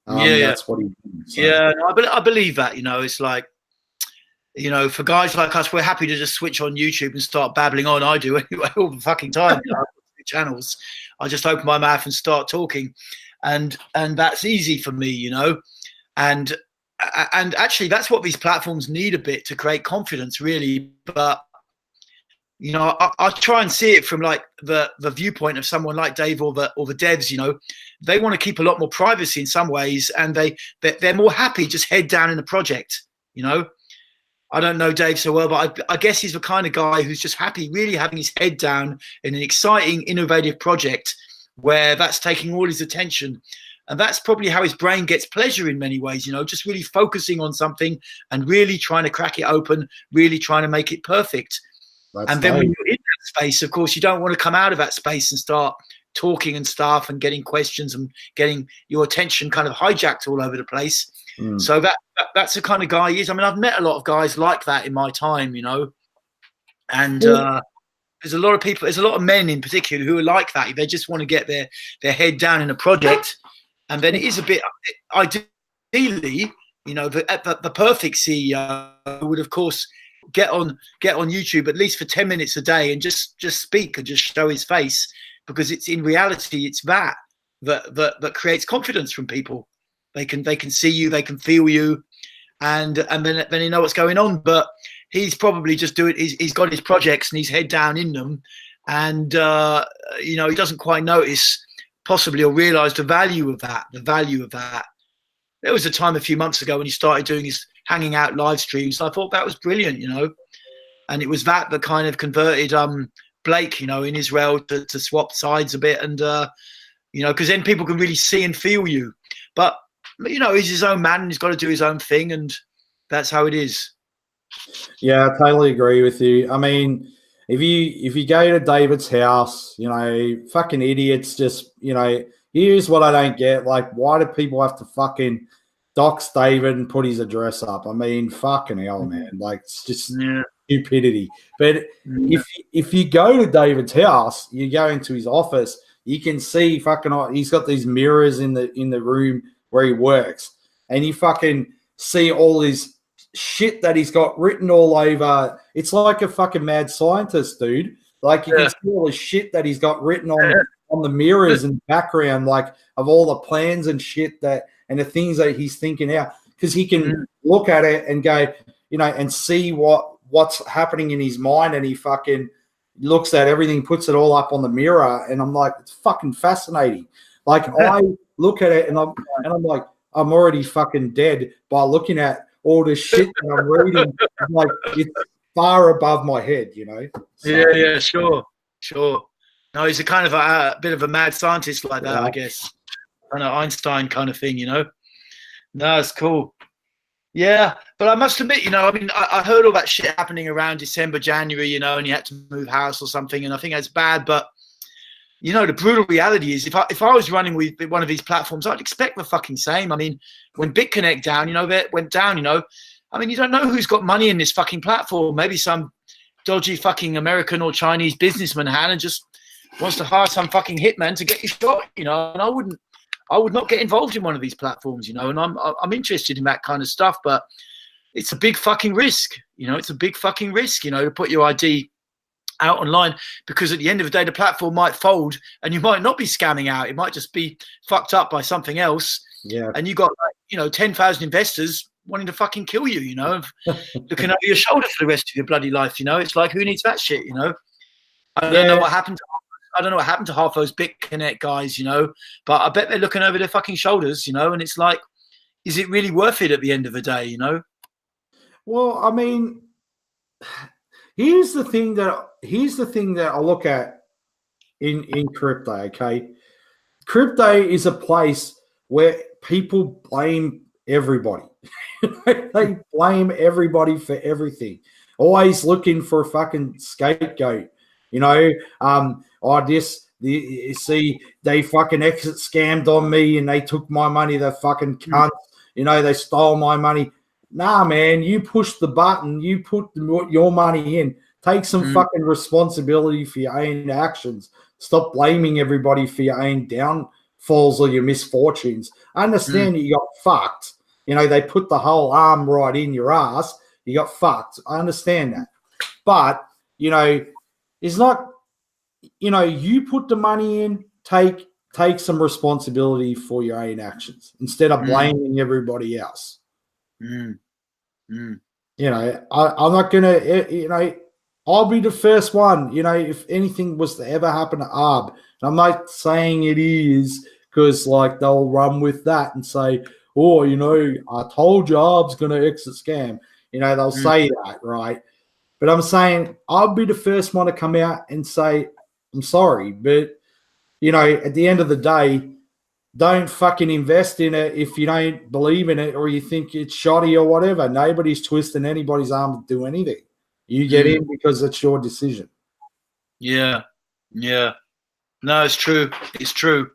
That's what he did. So. Yeah, I believe that. You know, it's like, you know, for guys like us, we're happy to just switch on YouTube and start babbling on. I do anyway all the fucking time. You know, channels, I just open my mouth and start talking, and that's easy for me, you know. And actually, that's what these platforms need a bit to create confidence, really. But you know, I try and see it from like the viewpoint of someone like Dave or the devs. You know, they want to keep a lot more privacy in some ways, and they're more happy just head down in a project. You know, I don't know Dave so well, but I guess he's the kind of guy who's just happy, really having his head down in an exciting, innovative project where that's taking all his attention. And that's probably how his brain gets pleasure in many ways, you know, just really focusing on something and really trying to crack it open, really trying to make it perfect. And then when you're in that space, of course, you don't want to come out of that space and start talking and stuff and getting questions and getting your attention kind of hijacked all over the place. So that's the kind of guy he is. I mean, I've met a lot of guys like that in my time, you know, and there's a lot of people, there's a lot of men in particular who are like that. They just want to get their head down in a project, and then it is a bit ideally, you know, the perfect CEO would, of course, get on YouTube at least for 10 minutes a day and just speak and just show his face, because it's in reality it's that creates confidence from people. They can see you, they can feel you, and then you know what's going on. But he's probably just doing. He's got his projects and he's head down in them, and you know, he doesn't quite notice possibly or realize the value of that. There was a time a few months ago when he started doing his hanging out live streams. I thought that was brilliant, you know, and it was that kind of converted Blake, you know, in Israel to swap sides a bit, and you know, because then people can really see and feel you. But you know, he's his own man and he's got to do his own thing, and that's how it is. Yeah, I totally agree with you. I mean, if you go to David's house, you know, fucking idiots just, you know, here's what I don't get. Like, why do people have to fucking dox David and put his address up? I mean, fucking hell, man. Like, it's just stupidity. But if you go to David's house, you go into his office, you can see fucking, he's got these mirrors in the room where he works, and you fucking see all his shit that he's got written all over. It's like a fucking mad scientist, dude. Like you can see all the shit that he's got written on the mirrors and background, like of all the plans and shit and the things that he's thinking out, because he can look at it and go, and see what's happening in his mind, and he fucking looks at everything, puts it all up on the mirror, and I'm like, it's fucking fascinating. Like I look at it and I'm like, I'm already fucking dead by looking at all the shit that I'm reading. I'm like, it's far above my head, So, yeah, sure. No, he's a kind of a bit of a mad scientist like that, I guess. Kind of Einstein kind of thing, No, it's cool. Yeah, but I must admit, I heard all that shit happening around December, January, and you had to move house or something, and I think that's bad. But the brutal reality is, if I was running with one of these platforms, I'd expect the fucking same. I mean, when BitConnect went down, I mean, you don't know who's got money in this fucking platform. Maybe some dodgy fucking American or Chinese businessman and just wants to hire some fucking hitman to get you shot, And I would not get involved in one of these platforms, and I'm interested in that kind of stuff, but it's a big fucking risk, it's a big fucking risk, to put your ID out online, because at the end of the day, the platform might fold and you might not be scamming out. It might just be fucked up by something else. Yeah. And you got 10,000 investors wanting to fucking kill you, looking over your shoulder for the rest of your bloody life. It's like, who needs that shit, I don't know what happened to half those BitConnect guys, but I bet they're looking over their fucking shoulders, and it's like, is it really worth it at the end of the day, Well, I mean, here's the thing that I look at in crypto, okay? Crypto is a place where people blame everybody. They blame everybody for everything. Always looking for a fucking scapegoat. You see, they fucking exit scammed on me and they took my money, the fucking cunts. They stole my money. Nah, man, you push the button, you put your money in. Take some fucking responsibility for your own actions. Stop blaming everybody for your own downfalls or your misfortunes. I understand that you got fucked. They put the whole arm right in your ass. You got fucked. I understand that. But, it's not, you put the money in, take some responsibility for your own actions instead of blaming everybody else. I'm not going to, I'll be the first one, if anything was to ever happen to Arb. And I'm not saying it is, because they'll run with that and say, oh, I told you Arb's going to exit scam. They'll say that, right? But I'm saying I'll be the first one to come out and say, I'm sorry. But, at the end of the day, don't fucking invest in it if you don't believe in it or you think it's shoddy or whatever. Nobody's twisting anybody's arm to do anything. You get in because it's your decision. Yeah. No, it's true. It's true.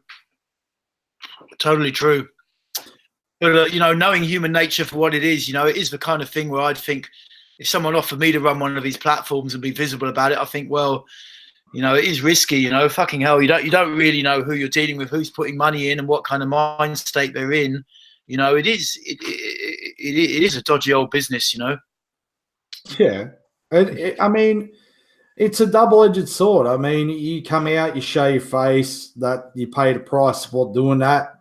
Totally true. But, knowing human nature for what it is, it is the kind of thing where I'd think if someone offered me to run one of these platforms and be visible about it, I think, well, it is risky, fucking hell. You don't really know who you're dealing with, who's putting money in and what kind of mind state they're in. It is a dodgy old business, Yeah. I mean, it's a double-edged sword. I mean, you come out, you show your face, that you paid a price for doing that.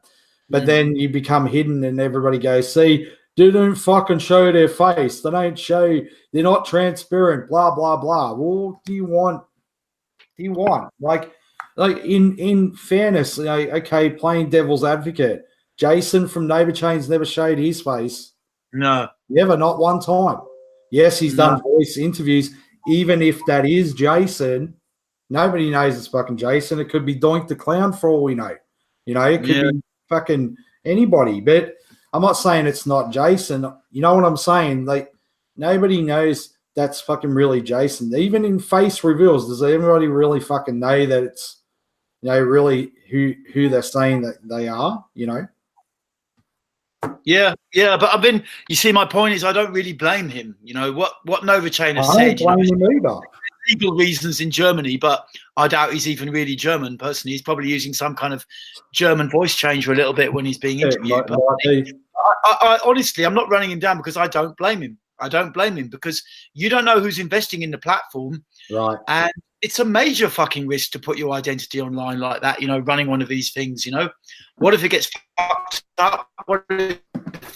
But then you become hidden and everybody goes, see, they don't fucking show their face. They don't show, they're not transparent, blah, blah, blah. Well, what do you want? Like in fairness, okay, playing devil's advocate, Jason from Neighbor Chains never showed his face. No. Never, not one time. Yes, he's done voice interviews. Even if that is Jason, nobody knows it's fucking Jason. It could be Doink the Clown for all we know. It could be fucking anybody. But I'm not saying it's not Jason. You know what I'm saying? Nobody knows that's fucking really Jason. Even in face reveals, does anybody really fucking know that it's, really who they're saying that they are, Yeah, but you see, my point is I don't really blame him. What Novachain has said. I don't blame him either. Legal reasons in Germany, but I doubt he's even really German. Personally, he's probably using some kind of German voice changer a little bit when he's being interviewed. I honestly, I'm not running him down because I don't blame him. I don't blame him because you don't know who's investing in the platform, right? And it's a major fucking risk to put your identity online like that, you know, running one of these things, you know. What if it gets fucked up? What if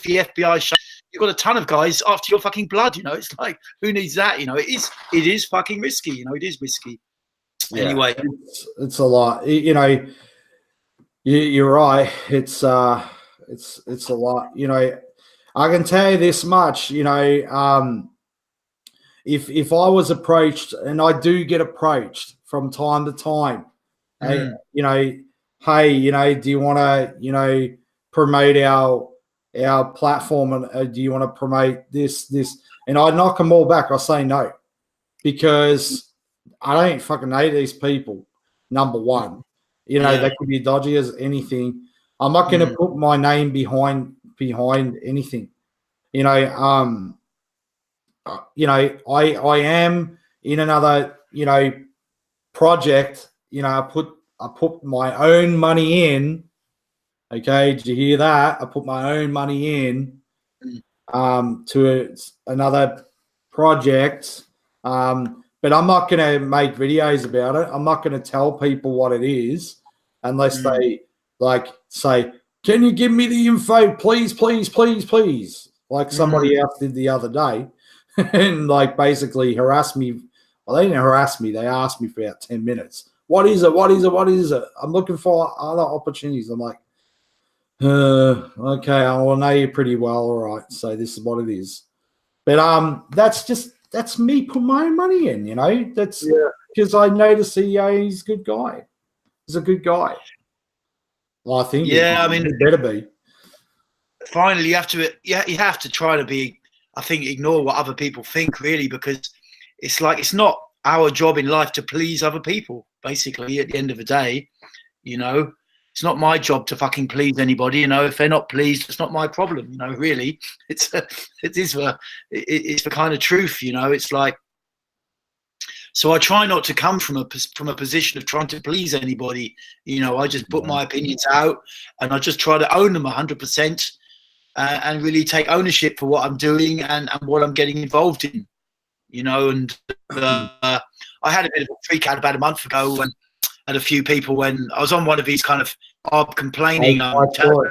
the FBI shows you've got a ton of guys after your fucking blood, you know? It's like, who needs that? You know, it is fucking risky, you know, it is risky. Yeah, anyway. It's a lot. You know, you're right. It's a lot. You know, I can tell you this much, you know, if I was approached, and I do get approached from time to time, you know, hey, you know, do you want to, you know, promote our platform, and do you want to promote this? And I knock them all back. I say no, because I don't fucking know these people. Number one, you know, they could be dodgy as anything. I'm not going to put my name behind anything. You know, I am in another, you know, project. You know, I put my own money in. Okay, did you hear that? I put my own money in to another project. But I'm not going to make videos about it. I'm not going to tell people what it is unless they like say, "Can you give me the info, please, please, please, please?" Like somebody else did the other day, and like basically harassed me. Well, they didn't harass me. They asked me for about 10 minutes. What is it? What is it? What is it? I'm looking for other opportunities. I'm like, okay, I will know you pretty well. All right, so this is what it is. But that's me putting my own money in, you know. That's because I know the CEO. He's a good guy. He's a good guy. Well, I think. Yeah, I mean, he better be. Finally, you have to try to be. I think ignore what other people think, really, because it's like it's not our job in life to please other people. Basically, at the end of the day, you know, it's not my job to fucking please anybody. You know, if they're not pleased, it's not my problem. You know, really, it's the kind of truth. You know, it's like. So I try not to come from a position of trying to please anybody. You know, I just put my opinions out, and I just try to own them 100%, and really take ownership for what I'm doing and what I'm getting involved in. You know, and I had a bit of a freak out about a month ago when I had a few people when I was on one of these kind of complaining. I saw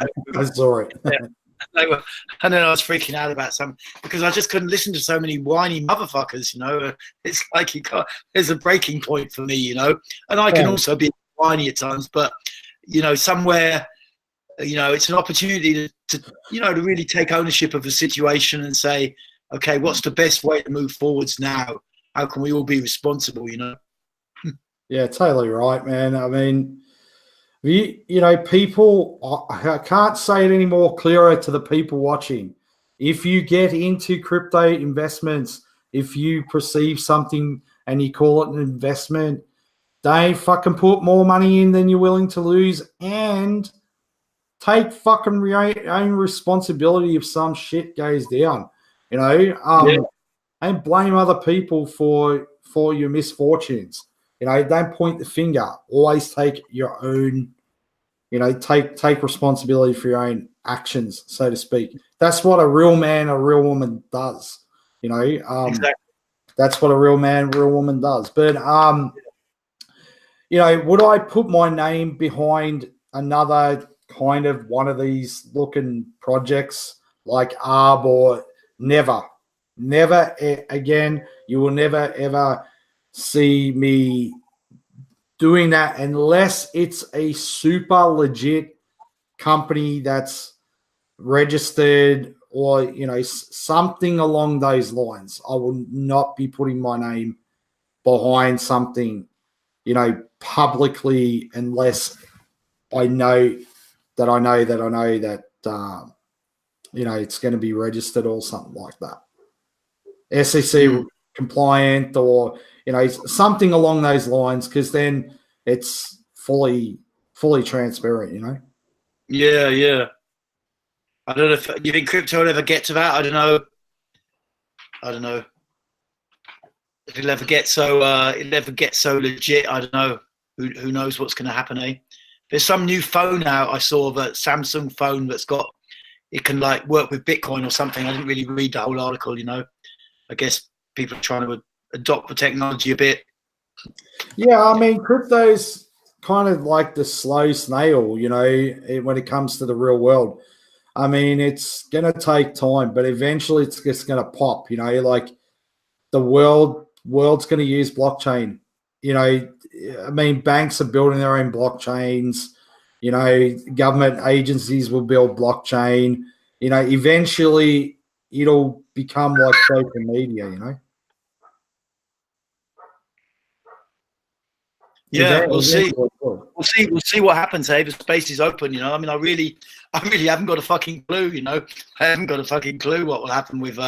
it. And then I was freaking out about some because I just couldn't listen to so many whiny motherfuckers. You know, it's like there's a breaking point for me. You know, and I can also be whiny at times, but you know, somewhere, you know, it's an opportunity to you know, to really take ownership of the situation and say, okay, what's the best way to move forwards now? How can we all be responsible? You know. Yeah, totally right, man. I mean, you know, people, I can't say it any more clearer to the people watching. If you get into crypto investments, if you perceive something and you call it an investment, don't fucking put more money in than you're willing to lose, and take fucking own responsibility if some shit goes down, you know, and blame other people for your misfortunes. You know, don't point the finger. Always take your own, you know, take responsibility for your own actions, so to speak. That's what a real man, a real woman does. You know, Exactly. That's what a real man, real woman does. But you know, would I put my name behind another kind of one of these looking projects like ARB or never again? You will never ever see me doing that unless it's a super legit company that's registered or, you know, something along those lines. I will not be putting my name behind something, you know, publicly unless I know that you know, it's going to be registered or something like that. SEC compliant or, you know, something along those lines, because then it's fully transparent, you know. Yeah. I don't know if you think crypto will ever get to that. I don't know if it'll ever get so legit. I don't know. Who knows what's going to happen? There's some new phone out. I saw that Samsung phone it can like work with Bitcoin or something. I didn't really read the whole article. You know, I guess people are trying to adopt the technology a bit. Yeah, I mean, crypto's kind of like the slow snail, you know, when it comes to the real world. I mean, it's going to take time, but eventually it's just going to pop, you know, like the world's going to use blockchain. You know, I mean, banks are building their own blockchains. You know, government agencies will build blockchain. You know, eventually it'll become like social media, you know. Yeah, we'll see. Eventually it will. We'll see what happens. Hey, the space is open. You know, I mean, I really haven't got a fucking clue. You know, I haven't got a fucking clue what will happen with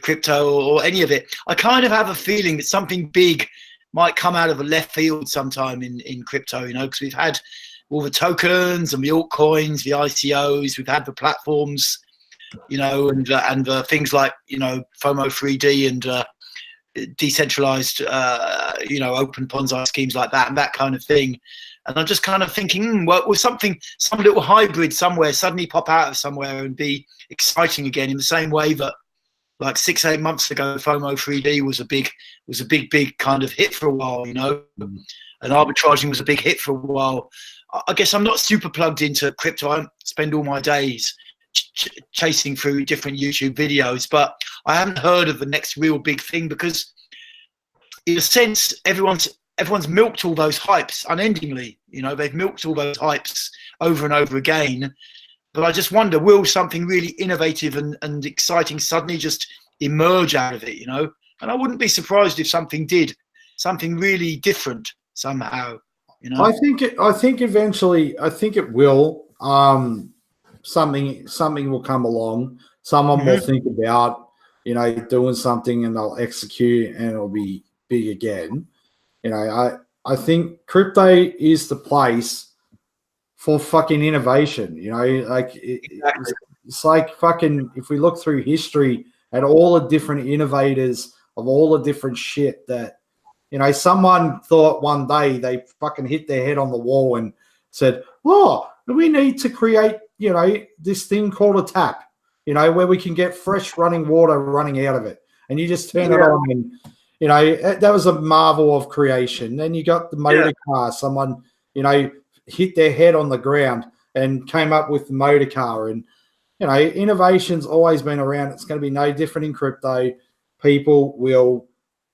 crypto or any of it. I kind of have a feeling that something big might come out of a left field sometime in crypto. You know, because we've had all the tokens and the altcoins, the ICOs. We've had the platforms. You know, and things like, you know, FOMO 3D and decentralized, you know, open Ponzi schemes like that and that kind of thing. And I'm just kind of thinking, well, will some little hybrid somewhere suddenly pop out of somewhere and be exciting again in the same way that like 6-8 months ago, FOMO 3D was a big kind of hit for a while, you know, and arbitraging was a big hit for a while. I guess I'm not super plugged into crypto. I don't spend all my days chasing through different YouTube videos, but I haven't heard of the next real big thing because, in a sense, everyone's milked all those hypes unendingly. You know, they've milked all those hypes over and over again. But I just wonder, will something really innovative and exciting suddenly just emerge out of it? You know, and I wouldn't be surprised if something did, something really different somehow. You know, I think eventually, I think it will. Something will come along. Someone will think about, you know, doing something and they'll execute and it'll be big again. You know, I think crypto is the place for fucking innovation. You know, like it's like fucking, if we look through history at all the different innovators of all the different shit that, you know, someone thought one day they fucking hit their head on the wall and said, oh, we need to create, you know, this thing called a tap, you know, where we can get fresh running water running out of it. And you just turn it on and, you know, that was a marvel of creation. Then you got the motor car. Someone, you know, hit their head on the ground and came up with the motor car. And, you know, innovation's always been around. It's going to be no different in crypto. People will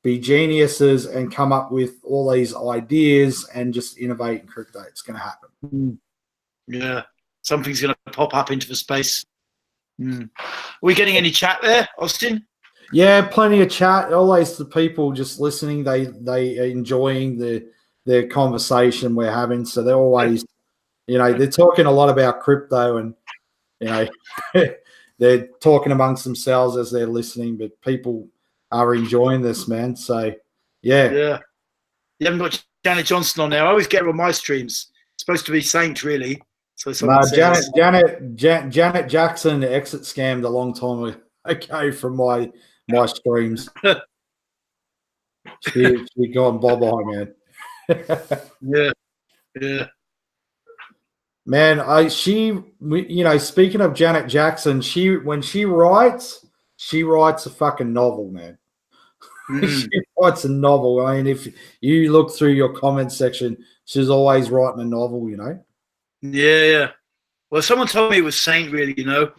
be geniuses and come up with all these ideas and just innovate in crypto. It's going to happen. Yeah. Something's going to pop up into the space. Are we getting any chat there, Austin? Yeah, plenty of chat. Always the people just listening, they are enjoying the conversation we're having. So they're always, you know, they're talking a lot about crypto and, you know, they're talking amongst themselves as they're listening, but people are enjoying this, man. So, yeah. Yeah. You haven't got Janet Johnson on there. I always get her on my streams. It's supposed to be Saint, really. So Janet Jackson exit scammed a long time ago from my streams. she gone bye-bye, man. Yeah. Man, you know, speaking of Janet Jackson, when she writes a fucking novel, man. She writes a novel. I mean, if you look through your comment section, she's always writing a novel, you know. Yeah. Well, someone told me it was Saint, really, you know,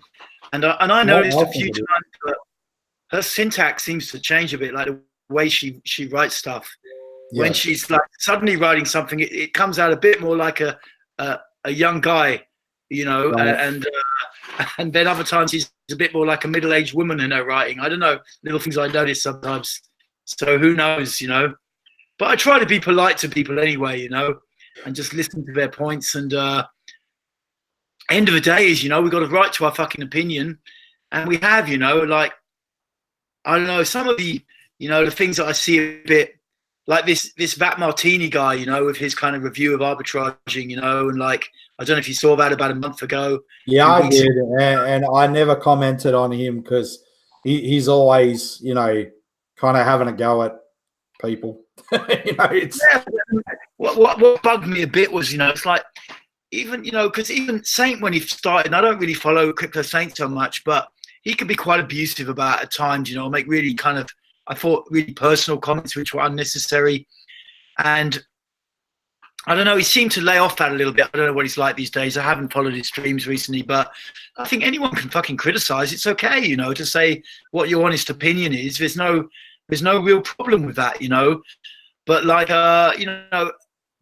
and I noticed a few times that her syntax seems to change a bit, like the way she writes stuff. Yeah. When she's like suddenly writing something, it comes out a bit more like a young guy, you know, right. And then other times she's a bit more like a middle-aged woman in her writing. I don't know, little things I notice sometimes. So who knows, you know? But I try to be polite to people anyway, you know, and just listen to their points. And end of the day is, you know, we've got a right to our fucking opinion, and we have, you know, like, I don't know, some of the, you know, the things that I see a bit like this Vat Martini guy, you know, with his kind of review of arbitraging, you know, and like, I don't know if you saw that about a month ago. Yeah, I did, and I never commented on him because he's always, you know, kind of having a go at people. You know, it's what bugged me a bit was, you know, it's like, even, you know, because even Saint, when he started, and I don't really follow Crypto Saint so much, but he could be quite abusive about at times, you know, make really kind of, I thought, really personal comments which were unnecessary. And I don't know, he seemed to lay off that a little bit. I don't know what he's like these days. I haven't followed his streams recently, but I think anyone can fucking criticize. It's okay, you know, to say what your honest opinion is. There's no real problem with that, you know. But like, you know,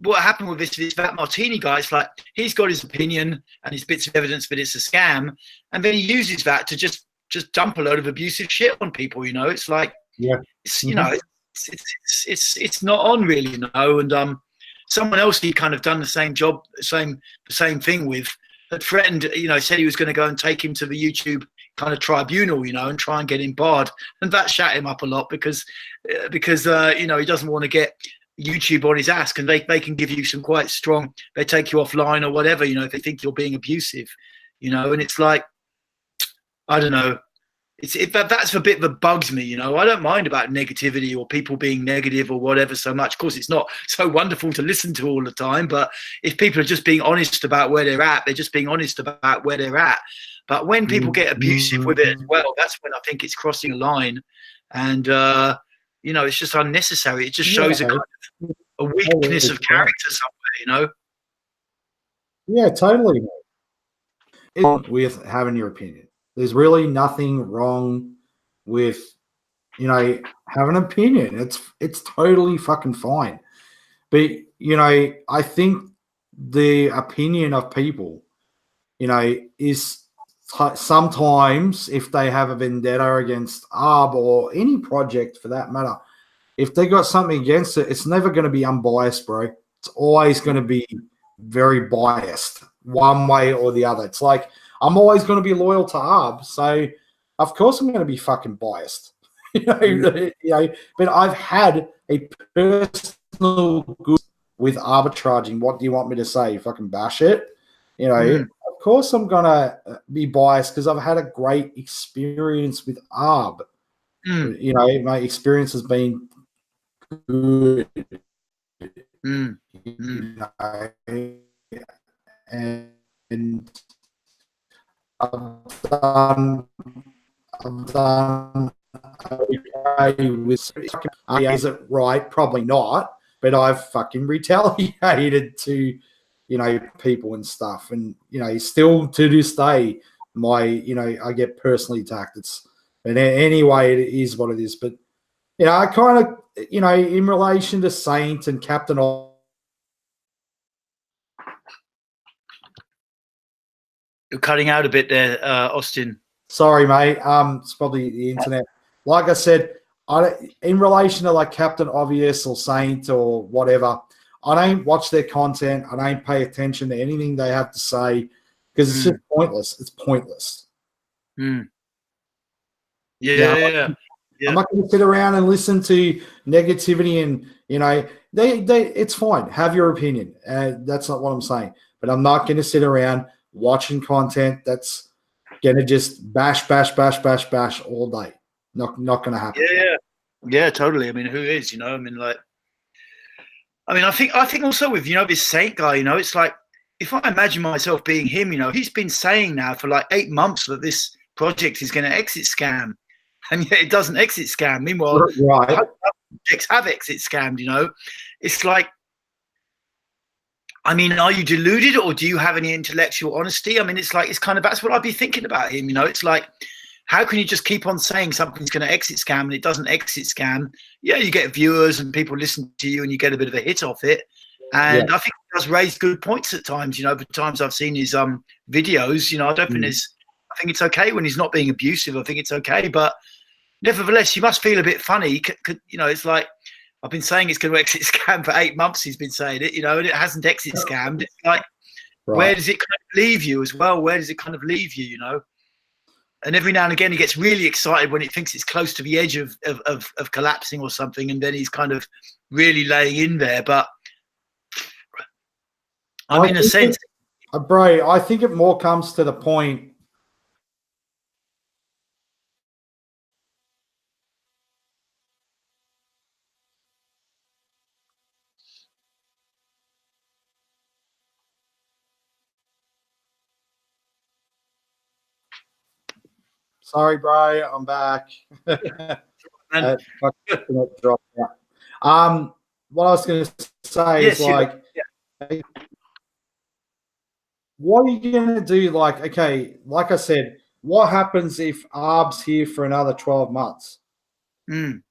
what happened with this Vat Martini guy, it's like he's got his opinion and his bits of evidence, but it's a scam, and then he uses that to just dump a load of abusive shit on people. You know, it's like, Yeah, it's, you know, it's not on really, you know. And someone else he kind of done the same job, the same thing with, had threatened, you know, said he was going to go and take him to the YouTube kind of tribunal, you know, and try and get him barred, and that shat him up a lot because you know, he doesn't want to get YouTube on his ass, and they can give you some quite strong, they take you offline or whatever, you know, if they think you're being abusive, you know. And it's like, I don't know, that's the bit that bugs me, you know. I don't mind about negativity or people being negative or whatever so much. Of course, it's not so wonderful to listen to all the time, but if people are just being honest about where they're at, they're just being honest about where they're at. But when people get abusive with it as well, that's when I think it's crossing a line. And you know, it's just unnecessary. It just shows a kind of a weakness of character somewhere, you know. Yeah, totally. With having your opinion, there's really nothing wrong with, you know, having an opinion. It's totally fucking fine. But you know, I think the opinion of people, you know, is sometimes if they have a vendetta against ARB or any project for that matter, if they got something against it, it's never going to be unbiased, bro. It's always going to be very biased one way or the other. It's like, I'm always going to be loyal to ARB, so of course I'm going to be fucking biased. you know, but I've had a personal good with arbitraging. What do you want me to say? Fucking bash it? You know, of course I'm going to be biased because I've had a great experience with ARB. You know, my experience has been good. You know, and I've done okay with. Is it right? Probably not. But I've fucking retaliated to, you know, people and stuff, and you know, still to this day, you know, I get personally attacked. And anyway, it is what it is. But you know, I kind of, you know, in relation to Saint and Captain. You're cutting out a bit there, Austin. Sorry, mate. It's probably the internet. Like I said, in relation to like Captain Obvious or Saint or whatever, I don't watch their content. I don't pay attention to anything they have to say because it's just pointless. It's pointless. Yeah. I'm not going to sit around and listen to negativity and, you know, it's fine. Have your opinion. That's not what I'm saying. But I'm not going to sit around watching content that's going to just bash all day. Not going to happen. Yeah, totally. I mean, who is, you know? I mean, like, I think also with, you know, this Saint guy, you know, it's like, if I imagine myself being him, you know, he's been saying now for like 8 months that this project is going to exit scam, and yet it doesn't exit scam. Meanwhile, right. Projects have exit scammed, you know. It's like, I mean, are you deluded or do you have any intellectual honesty? I mean, it's like, it's kind of, that's what I'd be thinking about him, you know. It's like, how can you just keep on saying something's going to exit scam and it doesn't exit scam? Yeah, you get viewers and people listen to you and you get a bit of a hit off it. And I think he does raise good points at times, you know. The times I've seen his videos, you know, I don't think I think it's okay when he's not being abusive. I think it's okay. But nevertheless, you must feel a bit funny. You know, it's like, I've been saying it's going to exit scam for 8 months. He's been saying it, you know, and it hasn't exit scammed. It's like, where does it kind of leave you as well? Where does it kind of leave you, you know? And every now and again, he gets really excited when he thinks it's close to the edge of collapsing or something, and then he's kind of really laying in there. But I mean, in a sense, bro, I think it more comes to the point. Sorry, bro, I'm back. Dropped out. what I was going to say Yes, is like, what are you going to do? Like, okay, like I said, what happens if Arb's here for another 12 months, 2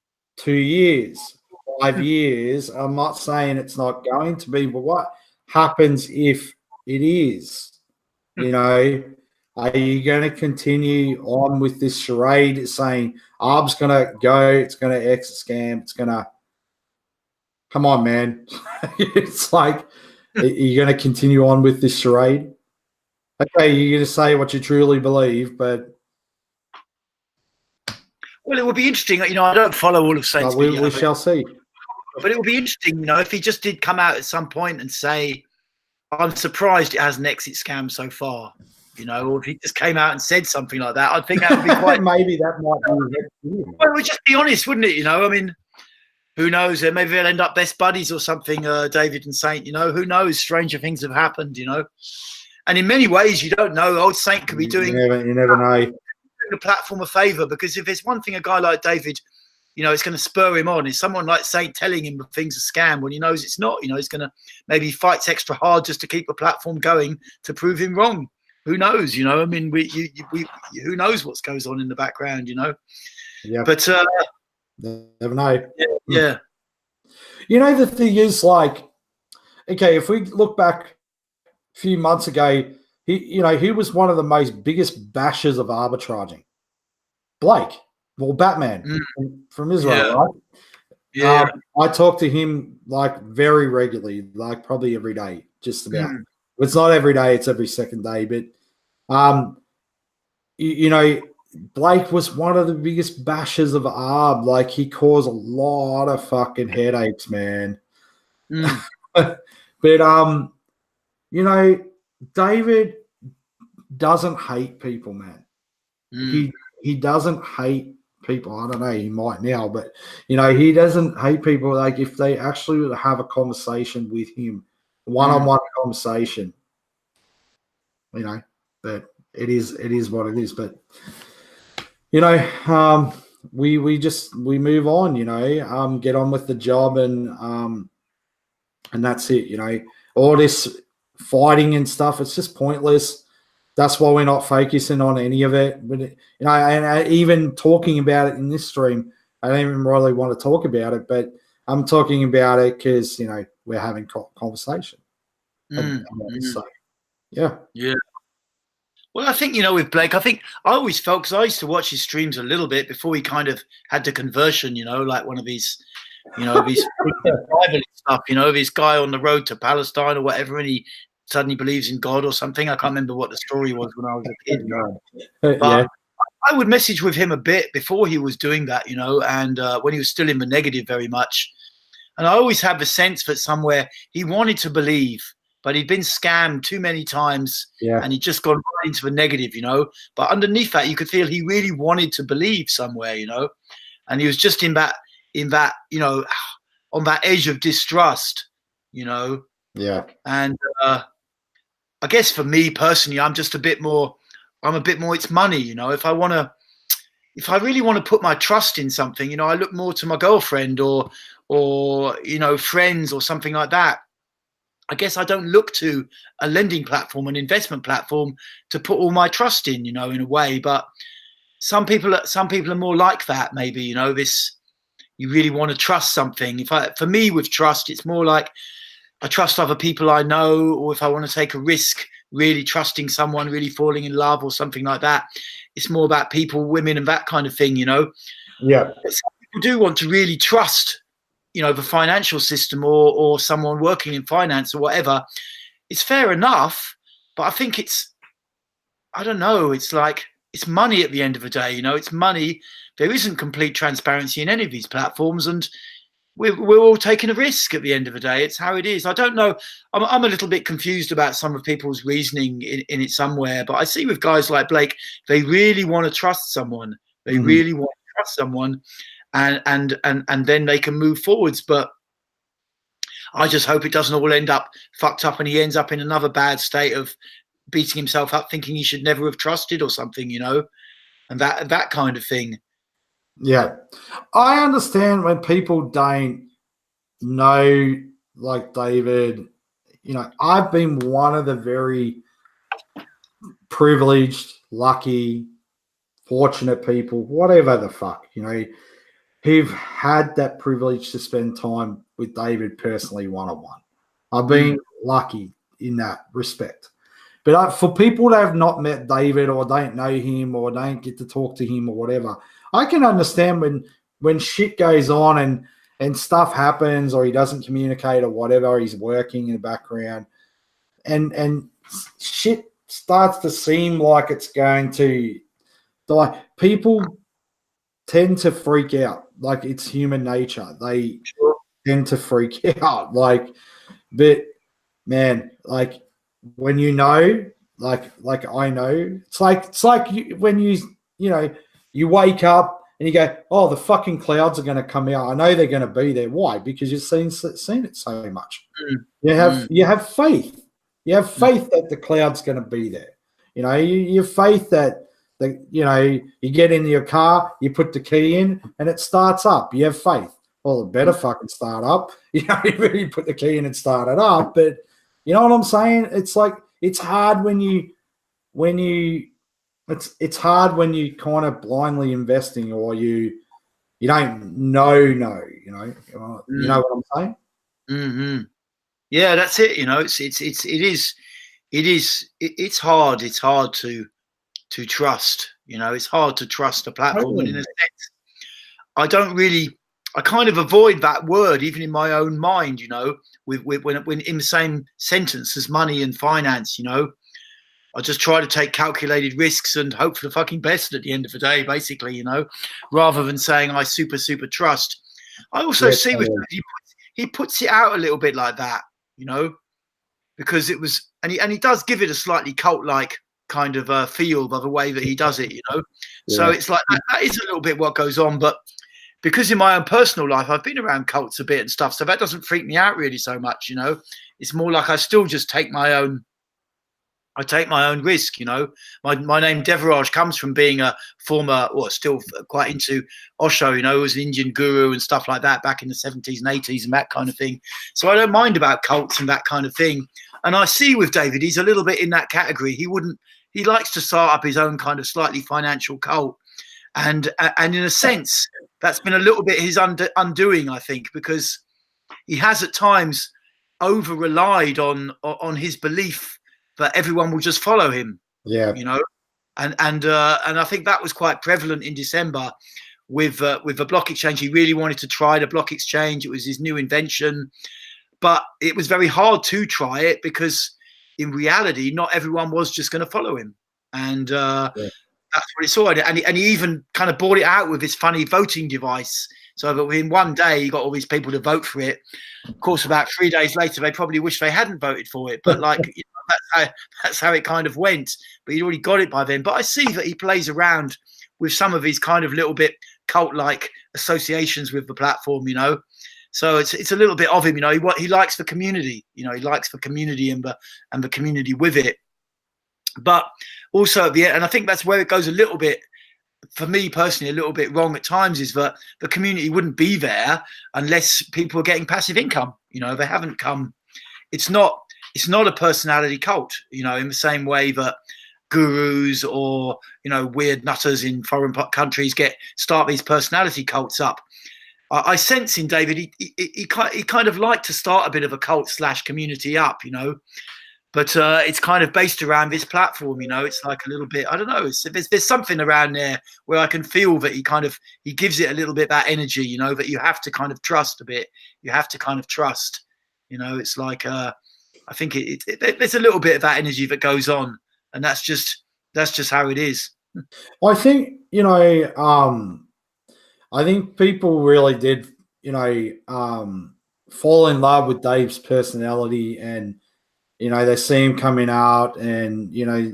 years, 5 years? I'm not saying it's not going to be, but what happens if it is? You know, are you going to continue on with this charade saying Arb's going to go, it's going to exit scam, it's going to – come on, man. It's like, are you going to continue on with this charade? Okay, you're going to say what you truly believe, but well, it would be interesting. You know, I don't follow all of Saint's video, we shall see. But it would be interesting, you know, if he just did come out at some point and say, "I'm surprised it has an exit scam so far," you know, or if he just came out and said something like that, I think that would be quite. Maybe that might be. Well, it would just be honest, wouldn't it? You know, I mean, who knows? Maybe they'll end up best buddies or something. David and Saint, you know, who knows? Stranger things have happened, you know. And in many ways, you don't know. Old Saint could be doing. You never know. The platform a favor, because if there's one thing a guy like David, you know, it's going to spur him on, is someone like Saint telling him the thing's a scam when he knows it's not. You know, he's going to maybe fights extra hard just to keep the platform going to prove him wrong. Who knows? You know, I mean, who knows what goes on in the background? You know. Yeah. But never know. Yeah. You know, the thing is, like, okay, if we look back a few months ago, he was one of the most biggest bashers of arbitraging. Blake, well, Batman from Israel, right? Yeah. I talk to him like very regularly, like probably every day, just about. It's not every day; it's every second day. But, you know, Blake was one of the biggest bashers of Arb. Like, he caused a lot of fucking headaches, man. But you know, David doesn't hate people, man. He doesn't hate people. I don't know, he might now, but you know, he doesn't hate people. Like, if they actually would have a conversation with him, one-on-one conversation, you know, but it is what it is. But you know, we move on, you know, get on with the job, and that's it, you know. All this fighting and stuff, it's just pointless. That's why we're not focusing on any of it. But, you know, and even talking about it in this stream, I don't even really want to talk about it, but I'm talking about it because, you know, we're having conversation. So, yeah. Yeah. Well, I think, you know, with Blake, I always felt, because I used to watch his streams a little bit before he kind of had the conversion, you know, like one of these, you know, these rival stuff, you know, this guy on the road to Palestine or whatever, and he suddenly believes in God or something. I can't remember what the story was when I was a kid. But I would message with him a bit before he was doing that, you know, and when he was still in the negative very much. And I always had the sense that somewhere he wanted to believe, but he'd been scammed too many times, and he'd just gone right into the negative, you know. But underneath that, you could feel he really wanted to believe somewhere, you know, and he was just in that, you know, on that edge of distrust, you know. Yeah. And I guess for me personally, I'm a bit more, it's money, you know. If I really want to put my trust in something, you know, I look more to my girlfriend or, you know, friends or something like that. I guess I don't look to a lending platform, an investment platform, to put all my trust in, you know, in a way. But some people are more like that, maybe, you know, you really want to trust something. For me with trust, it's more like I trust other people I know, or if I want to take a risk, really trusting someone, really falling in love or something like that. It's more about people, women, and that kind of thing, you know. Yeah. But some people do want to really trust, you know, the financial system or someone working in finance or whatever. It's fair enough, but I think I don't know, it's like, it's money at the end of the day, you know, it's money. There isn't complete transparency in any of these platforms, and we're all taking a risk at the end of the day. It's how it is. I don't know. I'm a little bit confused about some of people's reasoning in it somewhere, but I see with guys like Blake, they really want to trust someone. They really want to trust someone, and then they can move forwards. But I just hope it doesn't all end up fucked up and he ends up in another bad state of beating himself up, thinking he should never have trusted or something, you know, and that kind of thing. Yeah. I understand when people don't know, like David, you know, I've been one of the very privileged, lucky, fortunate people, whatever the fuck, you know, who've had that privilege to spend time with David personally one-on-one. I've been lucky in that respect. But for people that have not met David or don't know him or don't get to talk to him or whatever, I can understand when shit goes on and stuff happens or he doesn't communicate or whatever, he's working in the background and shit starts to seem like it's going to die. People tend to freak out. Like, it's human nature. They tend to freak out. Like, but man, like when you know, like I know, it's like when you know, you wake up and you go, oh, the fucking clouds are going to come out. I know they're going to be there. Why? Because you've seen it so much. You have faith. You have faith that the cloud's going to be there. You know, you have faith that you know, you get in your car, you put the key in, and it starts up. You have faith. Well, it better fucking start up. You know, you put the key in and start it up. But you know what I'm saying? It's like it's hard when you it's hard when you kind of blindly investing or you don't know. You know what I'm saying? Mm-hmm. Yeah, that's it. You know, it's hard. It's hard to trust. You know, it's hard to trust a platform, and in a sense, I kind of avoid that word even in my own mind. You know, when in the same sentence as money and finance. You know, I just try to take calculated risks and hope for the fucking best at the end of the day, basically. You know, rather than saying I super trust. I also see with he puts it out a little bit like that. You know, because it was, and he does give it a slightly cult-like kind of feel by the way that he does it, you know. So it's like that is a little bit what goes on, but because in my own personal life I've been around cults a bit and stuff, so that doesn't freak me out really so much, you know. It's more like I still just take my own risk, you know. My name Devaraj comes from being a former, or still quite into Osho, you know, as an Indian guru and stuff like that back in the 70s and 80s and that kind of thing. So I don't mind about cults and that kind of thing. And I see with David, he's a little bit in that category. He likes to start up his own kind of slightly financial cult. And in a sense, that's been a little bit his undoing, I think, because he has at times over-relied on his belief that everyone will just follow him. Yeah. You know, and I think that was quite prevalent in December with the block exchange. He really wanted to try the block exchange. It was his new invention, but it was very hard to try it because in reality, not everyone was just going to follow him. And that's what it saw. And he even kind of brought it out with this funny voting device. So that in one day, he got all these people to vote for it. Of course, about 3 days later, they probably wish they hadn't voted for it. But like, you know, that's how it kind of went. But he'd already got it by then. But I see that he plays around with some of his kind of little bit cult-like associations with the platform, you know. So it's a little bit of him, you know. He likes the community, you know. He likes the community and the community with it. But also, and I think that's where it goes a little bit, for me personally, a little bit wrong at times, is that the community wouldn't be there unless people are getting passive income. You know, they haven't come. It's not a personality cult, you know, in the same way that gurus or, you know, weird nutters in foreign countries start these personality cults up. I sense in David, he kind of like to start a bit of a cult / community up, you know, but it's kind of based around this platform, you know. It's like a little bit, I don't know, there's something around there where I can feel that he gives it a little bit that energy, you know, that you have to kind of trust a bit. You have to kind of trust, you know. It's like, I think there's a little bit of that energy that goes on, and that's just how it is. I think, you know, I think people really did, you know, fall in love with Dave's personality, and, you know, they see him coming out and, you know,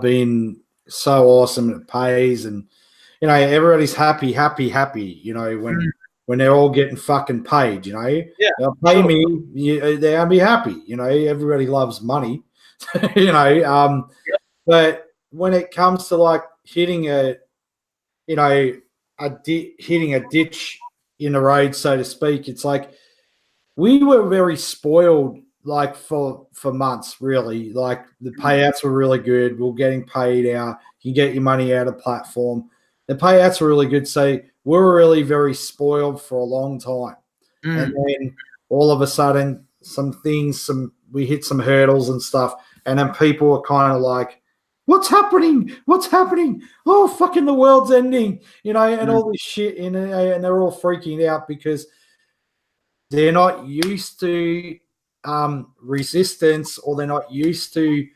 been so awesome. It pays, and, you know, everybody's happy, you know, when they're all getting fucking paid, you know. They'll pay me, they'll be happy, you know. Everybody loves money, you know. But when it comes to like hitting hitting a ditch in the road, so to speak, it's like we were very spoiled, like for months, really. Like the payouts were really good. We were getting paid out. You get your money out of platform. The payouts were really good. So we were really very spoiled for a long time. And then all of a sudden, we hit some hurdles and stuff. And then people were kind of like, what's happening? What's happening? Oh, fucking the world's ending, and all this shit. And they're all freaking out because they're not used to resistance, or they're not used to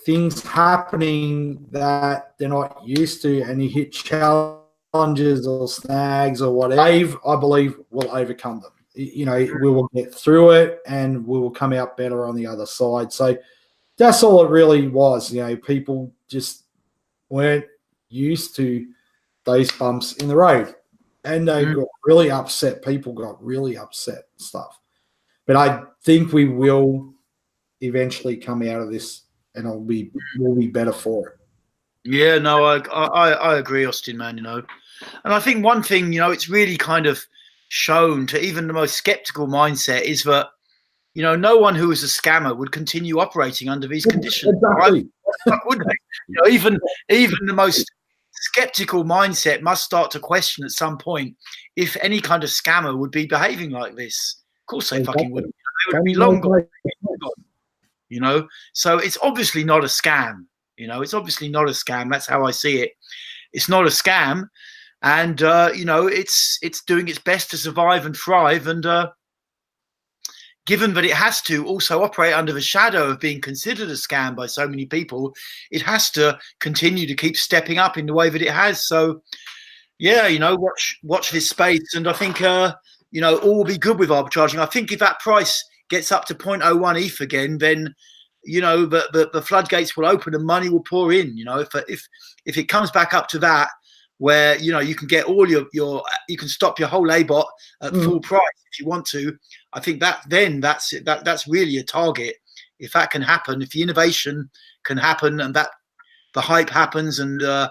things happening that they're not used to, and you hit challenges or snags or whatever. I believe will overcome them. We will get through it, and we will come out better on the other side. So that's all it really was. People just weren't used to those bumps in the road, and they got really upset. People got really upset and stuff. But I think we will eventually come out of this, and we'll be better for it. Yeah, no, I agree, Austin, man. And I think one thing, it's really kind of shown to even the most skeptical mindset is that, no one who is a scammer would continue operating under these conditions. Exactly. Right? Would they? Even the most skeptical mindset must start to question at some point if any kind of scammer would be behaving like this. Of course they fucking wouldn't. They would be long gone. So it's obviously not a scam. It's obviously not a scam. That's how I see it. It's not a scam, and it's doing its best to survive and thrive. And given that it has to also operate under the shadow of being considered a scam by so many people, it has to continue to keep stepping up in the way that it has. So, yeah, watch this space, and I think all will be good with arbitraging. I think if that price gets up to 0.01 ETH again, then the floodgates will open and money will pour in. If it comes back up to that, where you can get all you can stop your whole ABOT at full price if you want to. I think that's really a target. If that can happen, if the innovation can happen, and that the hype happens, and the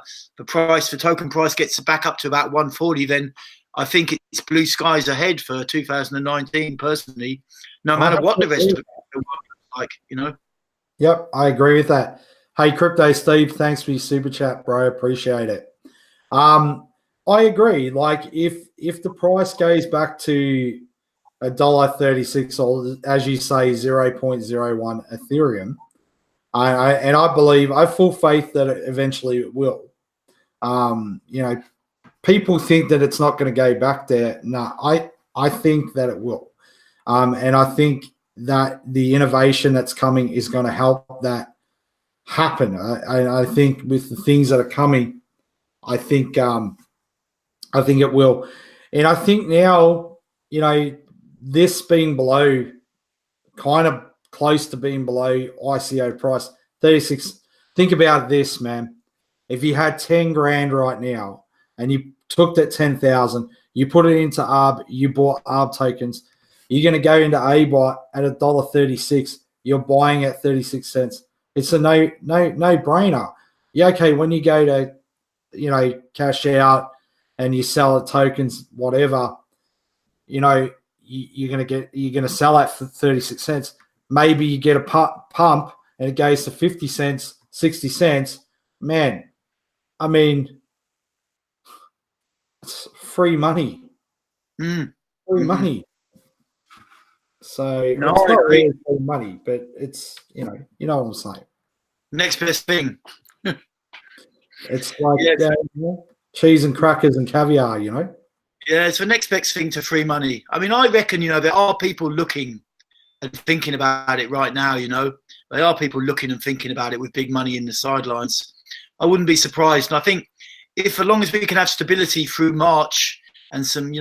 token price gets back up to about 140, then I think it's blue skies ahead for 2019. Personally, no matter what the rest of the world looks like, Yep, I agree with that. Hey, Crypto Steve, thanks for your super chat, bro. Appreciate it. I agree. Like if the price goes back to $1.36, or as you say, 0.01 Ethereum, I believe, I have full faith that eventually it will. People think that it's not going to go back there. No, I think that it will. And I think that the innovation that's coming is going to help that happen. I think with the things that are coming, I think it will. And I think now, this being below, kind of close to being below ICO price, 36. Think about this, man. If you had 10 grand right now and you took that 10,000, you put it into ARB, you bought ARB tokens, you're going to go into ABOT at $1.36. You're buying at 36 cents. It's a no brainer. Yeah, okay, when you go to, cash out and you sell the tokens, whatever, you're going to sell that for 36 cents. Maybe you get a pump and it goes to 50 cents, 60 cents. Man, I mean, it's free money. Free money. So it's not really free money, but it's, you know what I'm saying. Next best thing. It's like cheese and crackers and caviar, Yeah, it's the next best thing to free money. I mean, I reckon, there are people looking and thinking about it right now, There are people looking and thinking about it with big money in the sidelines. I wouldn't be surprised. And I think as long as we can have stability through March and some,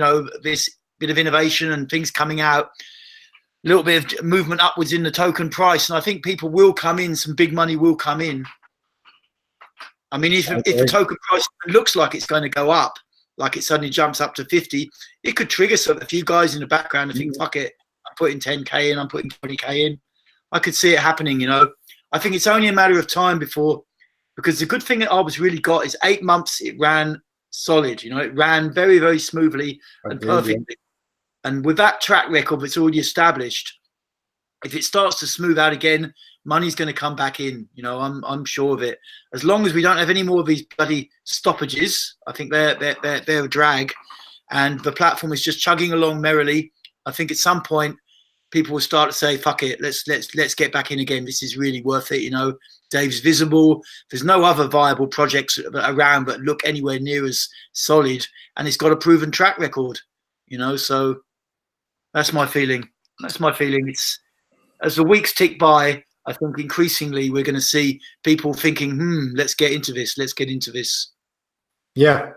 this bit of innovation and things coming out, a little bit of movement upwards in the token price, and I think people will come in, some big money will come in. I mean, if the token price looks like it's going to go up, like it suddenly jumps up to 50, it could trigger a few guys in the background and think, fuck it, I'm putting 10K in, I'm putting 20K in. I could see it happening, I think it's only a matter of time because the good thing that Arb's really got is 8 months it ran solid, it ran very, very smoothly and perfectly. And with that track record that's already established, if it starts to smooth out again, money's going to come back in. I'm sure of it. As long as we don't have any more of these bloody stoppages, I think they're a drag, and the platform is just chugging along merrily. I think at some point people will start to say, "Fuck it, let's get back in again. This is really worth it." Dave's visible. There's no other viable projects around that look anywhere near as solid, and it's got a proven track record. So that's my feeling. It's as the weeks tick by, I think increasingly we're going to see people thinking, let's get into this. Yeah.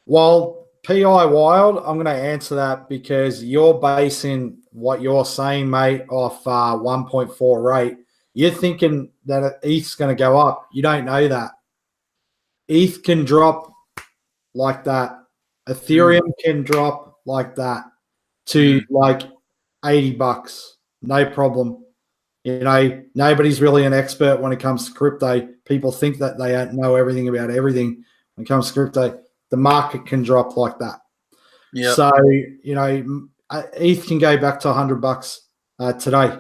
Well, PI Wild, I'm going to answer that because you're basing what you're saying, mate, off 1.4 rate. You're thinking that ETH's going to go up. You don't know that. ETH can drop like that. Ethereum can drop like that to like $80. No problem. Nobody's really an expert when it comes to crypto. People think that they know everything about everything when it comes to crypto. The market can drop like that. Yep. So, ETH can go back to $100 today.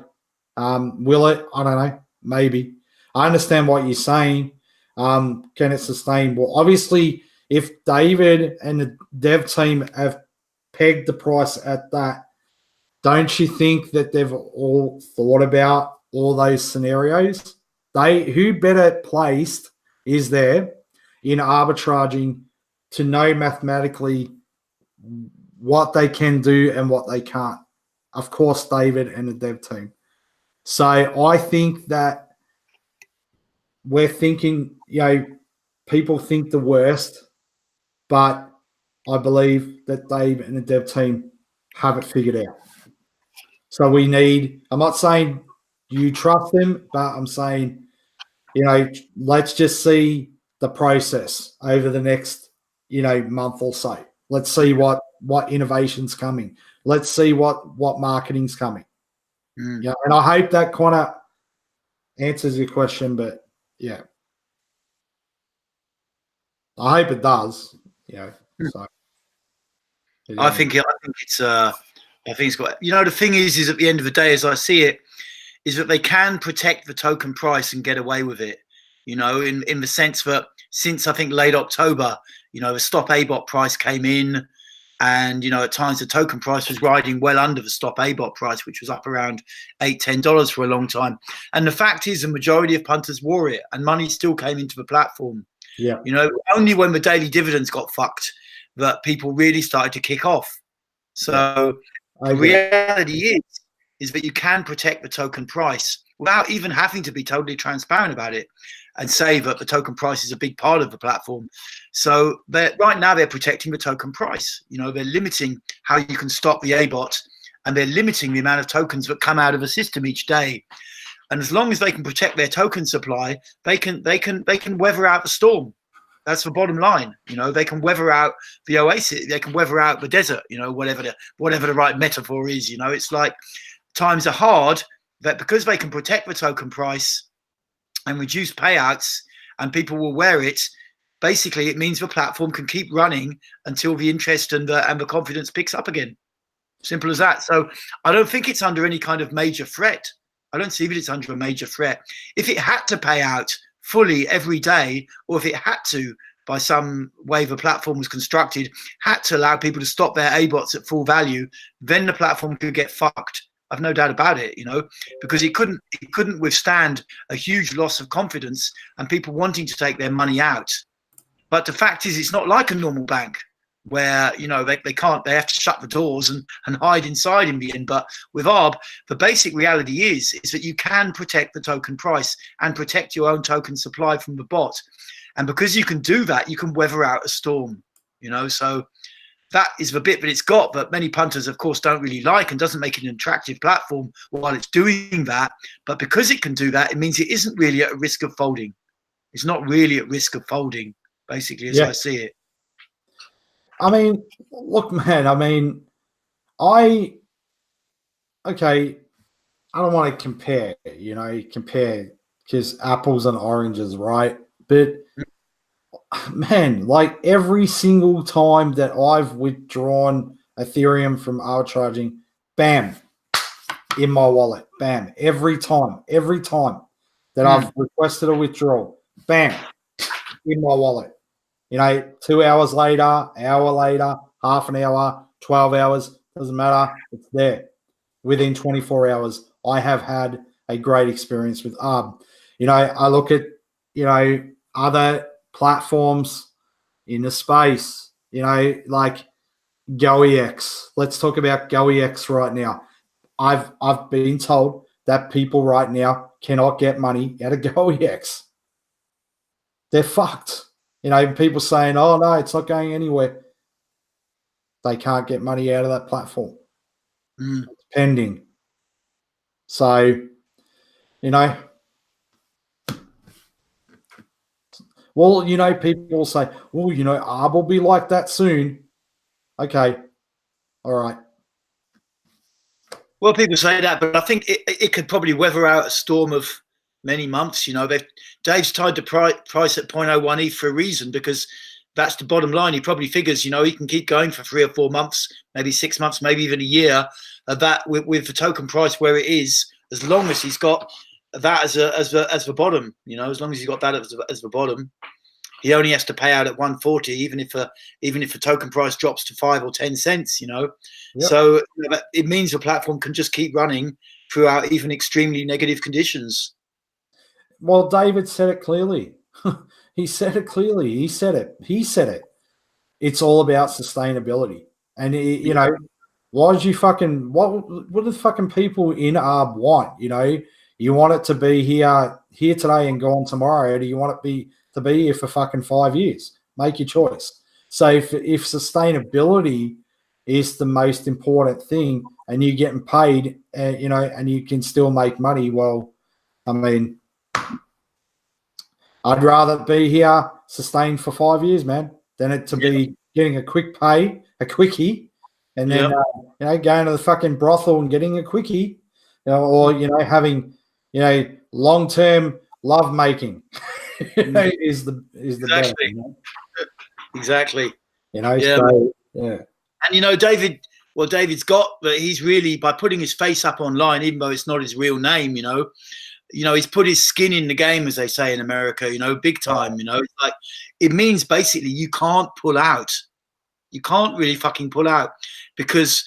Will it? I don't know. Maybe. I understand what you're saying. Can it sustain? Well, obviously, if David and the dev team have pegged the price at that, don't you think that they've all thought about all those scenarios? Who better placed is there in arbitraging to know mathematically what they can do and what they can't? Of course, David and the dev team. So I think that we're thinking, people think the worst, but I believe that Dave and the dev team have it figured out. So I'm not saying you trust them, but I'm saying, let's just see the process over the next, month or so. Let's see what innovation's coming. Let's see what marketing's coming. Yeah, and I hope that kind of answers your question, but yeah, I hope it does. So I think it's got. The thing is at the end of the day, as I see it, is that they can protect the token price and get away with it. In the sense that since I think late October, the stop ABOT price came in. And, at times the token price was riding well under the stop ABOT price, which was up around $8, $10 for a long time. And the fact is the majority of punters wore it and money still came into the platform. Yeah. Only when the daily dividends got fucked that people really started to kick off. So the reality is that you can protect the token price without even having to be totally transparent about it and say that the token price is a big part of the platform. So right now they're protecting the token price. They're limiting how you can stop the ABOT, and they're limiting the amount of tokens that come out of the system each day. And as long as they can protect their token supply, they can weather out the storm. That's the bottom line. They can weather out the oasis. They can weather out the desert. Whatever the right metaphor is. It's like times are hard, that because they can protect the token price and reduce payouts, and people will wear it. Basically, it means the platform can keep running until the interest and the confidence picks up again. Simple as that. So I don't think it's under any kind of major threat. I don't see that it's under a major threat. If it had to pay out fully every day, or if it had to, by some way the platform was constructed, had to allow people to stop their ABOTs at full value, then the platform could get fucked. I've no doubt about it, because it couldn't withstand a huge loss of confidence and people wanting to take their money out. But the fact is, it's not like a normal bank where, they can't, they have to shut the doors and hide inside in the end. But with ARB, the basic reality is that you can protect the token price and protect your own token supply from the bot. And because you can do that, you can weather out a storm, so that is the bit that it's got, that many punters, of course, don't really like, and doesn't make it an attractive platform while it's doing that. But because it can do that, it means it isn't really at risk of folding. It's not really at risk of folding, basically, as I see it. I mean, look, man, I don't want to compare, because apples and oranges, right? But man, like every single time that I've withdrawn Ethereum from arbitraging, bam, in my wallet, bam, every time that I've requested a withdrawal, bam, in my wallet. 2 hours later, hour later, half an hour, 12 hours, doesn't matter, it's there. Within 24 hours, I have had a great experience with ARB. I look at, other platforms in the space, like GoEX. Let's talk about GoEX right now. I've been told that people right now cannot get money out of GoEX. They're fucked. People saying, oh, no, it's not going anywhere. They can't get money out of that platform. It's pending. So, well, people will say, well, ARB will be like that soon. Okay. All right. Well, people say that, but I think it could probably weather out a storm of many months. Dave's tied the price at 0.01 ETH for a reason, because that's the bottom line. He probably figures, he can keep going for 3 or 4 months, maybe 6 months, maybe even a year. That with the token price where it is, as long as he's got that as the bottom, as long as he's got that as the bottom, he only has to pay out at 140, even if the token price drops to 5 or 10 cents. Yep. So it means the platform can just keep running throughout even extremely negative conditions. Well, David said it clearly. He said it clearly. He said it. It's all about sustainability, and why did you what do fucking people in ARB want? You want it to be here today and gone tomorrow, or do you want it to be here for fucking 5 years? Make your choice. So if sustainability is the most important thing, and you're getting paid, and you can still make money, well, I mean, I'd rather be here sustained for 5 years, man, than it to be getting a quickie, and then going to the fucking brothel and getting a quickie, or having long-term love making is the exactly better, exactly. So, yeah. And David's got, but he's really, by putting his face up online, even though it's not his real name, he's put his skin in the game, as they say in America, big time. It's like, it means basically you can't pull out. You can't really fucking pull out, because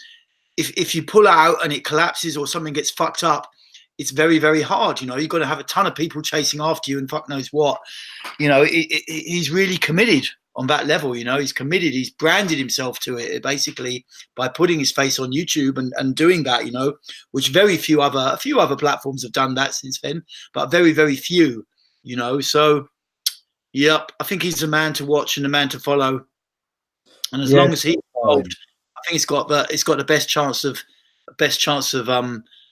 if you pull out and it collapses or something gets fucked up, it's very, very hard. You've got to have a ton of people chasing after you and fuck knows what. He's really committed on that level. He's committed. He's branded himself to it basically by putting his face on YouTube and doing that, which a few other platforms have done that since then, but very, very few, So, yep, I think he's the man to watch and the man to follow. And as long as he's involved, I think it's got the best chance of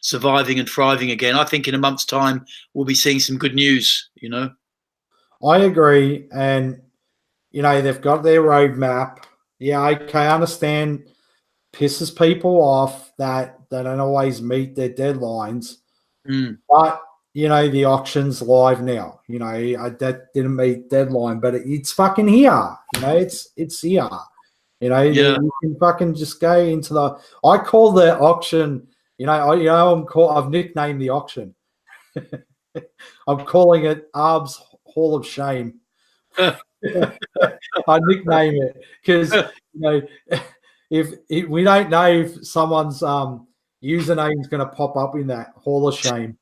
surviving and thriving again. I think in a month's time we'll be seeing some good news. I agree, and they've got their roadmap. Yeah, okay, I understand. Pisses people off that they don't always meet their deadlines, but the auction's live now. That didn't meet deadline, but it's fucking here. It's here. You can fucking just go into the. I call the auction. I've nicknamed the auction. I'm calling it ARB's Hall of Shame. I nickname it because if we don't know if someone's username is going to pop up in that Hall of Shame.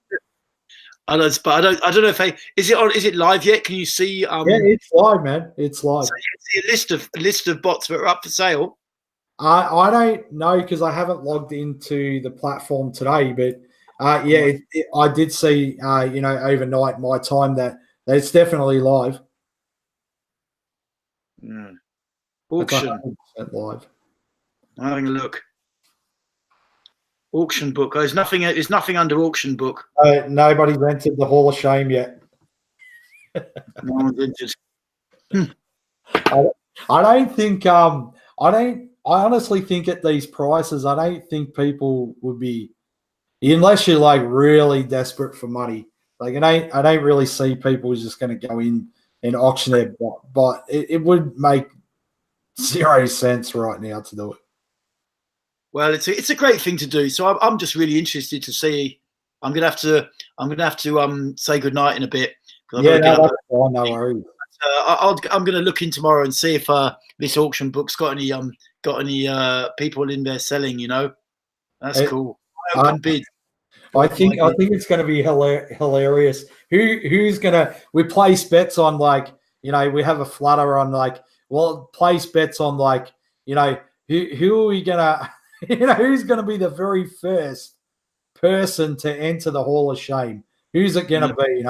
I don't know if is it live yet? Can you see? Yeah, it's live, man. It's live. So you can see a list of bots that are up for sale. I don't know because I haven't logged into the platform today, but I did see overnight my time that it's definitely live. Auction live. I'm having a look. Auction book. There's nothing under auction book. Nobody's entered the Hall of Shame yet. No one's entered. I don't think. I honestly think at these prices, I don't think people would be, unless you're like really desperate for money. Like I don't really see people just going to go in and auction their bot, but it would make 0 sense right now to do it. Well, it's a great thing to do. So I'm just really interested to see. I'm gonna have to say goodnight in a bit because I've got Yeah, to get no, up. that's fine. No worries. I'm going to look in tomorrow and see if this auction book's got any people in there selling. You know, that's It, cool. uh, Open bid. I think it's going to be hilarious. Who's going to we place bets on, like, we have a flutter on, like, well, place bets on, like, who are we going to who's going to be the very first person to enter the Hall of Shame? Who's it going to be?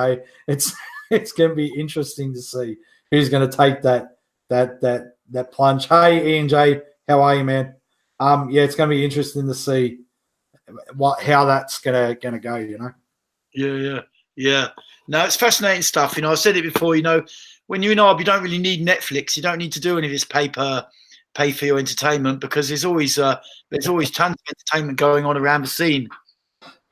It's it's going to be interesting to see who's going to take that plunge. Hey, Ian J, how are you, man? Yeah, it's going to be interesting to see how that's gonna go. Yeah. No, it's fascinating stuff. I said it before. When you're in Arb, you don't really need Netflix. You don't need to do any of this pay for your entertainment, because there's always tons of entertainment going on around the scene.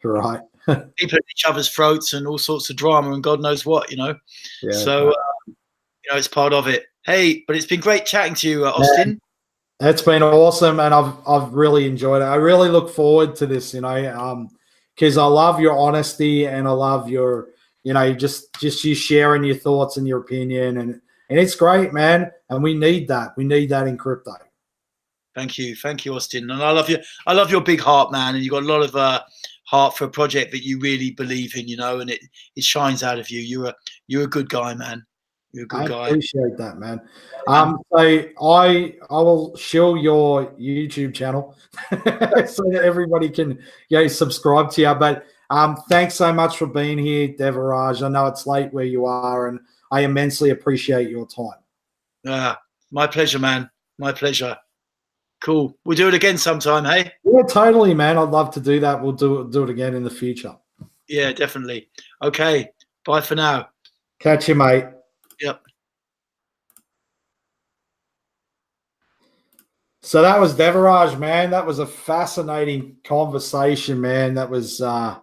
Right. People at each other's throats and all sorts of drama and God knows what. Yeah, so it's part of it. Hey, but it's been great chatting to you, Austin. It's been awesome, and I've really enjoyed it. I really look forward to this, because I love your honesty, and I love your, just you sharing your thoughts and your opinion, and it's great, man. And we need that. We need that in crypto. Thank you, Austin. And I love your big heart, man. And you've got a lot of heart for a project that you really believe in, and it shines out of you. You're a good guy, man. You're a good guy. I appreciate that, man. So I will show your YouTube channel so that everybody can subscribe to you. But thanks so much for being here, Devaraj. I know it's late where you are, and I immensely appreciate your time. My pleasure, man. My pleasure. Cool. We'll do it again sometime, hey? Yeah, totally, man. I'd love to do that. We'll do it again in the future. Yeah, definitely. Okay. Bye for now. Catch you, mate. Yep. So that was Devaraj, man. That was a fascinating conversation, man. That was awesome.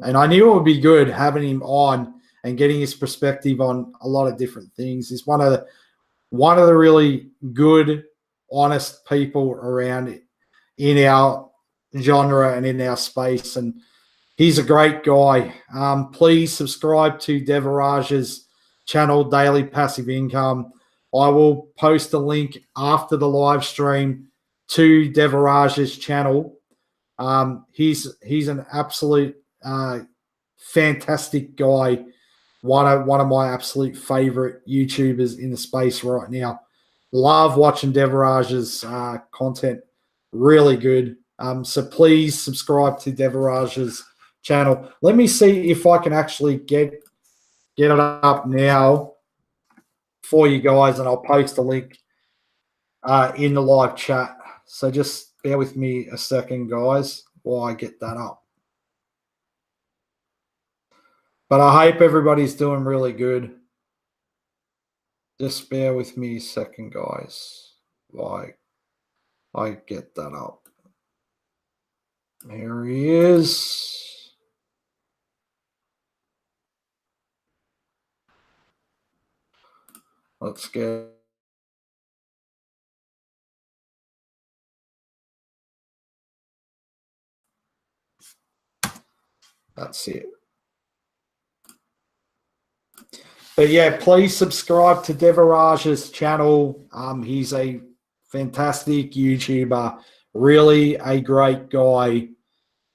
And I knew it would be good having him on and getting his perspective on a lot of different things. He's one of the really good, honest people around in our genre and in our space. And he's a great guy. Please subscribe to Devaraj's channel, Daily Passive Income. I will post a link after the live stream to Devaraj's channel. He's an absolute fantastic guy. One of my absolute favorite YouTubers in the space right now. Love watching Devaraj's content. Really good. So please subscribe to Devaraj's channel. Let me see if I can actually get it up now for you guys, and I'll post a link in the live chat. So just bear with me a second, guys, while I get that up. But I hope everybody's doing really good. Just bear with me a second, guys, while I get that up. Here he is. Let's get. That's it. But yeah, please subscribe to Devaraj's channel. He's a fantastic YouTuber, really a great guy.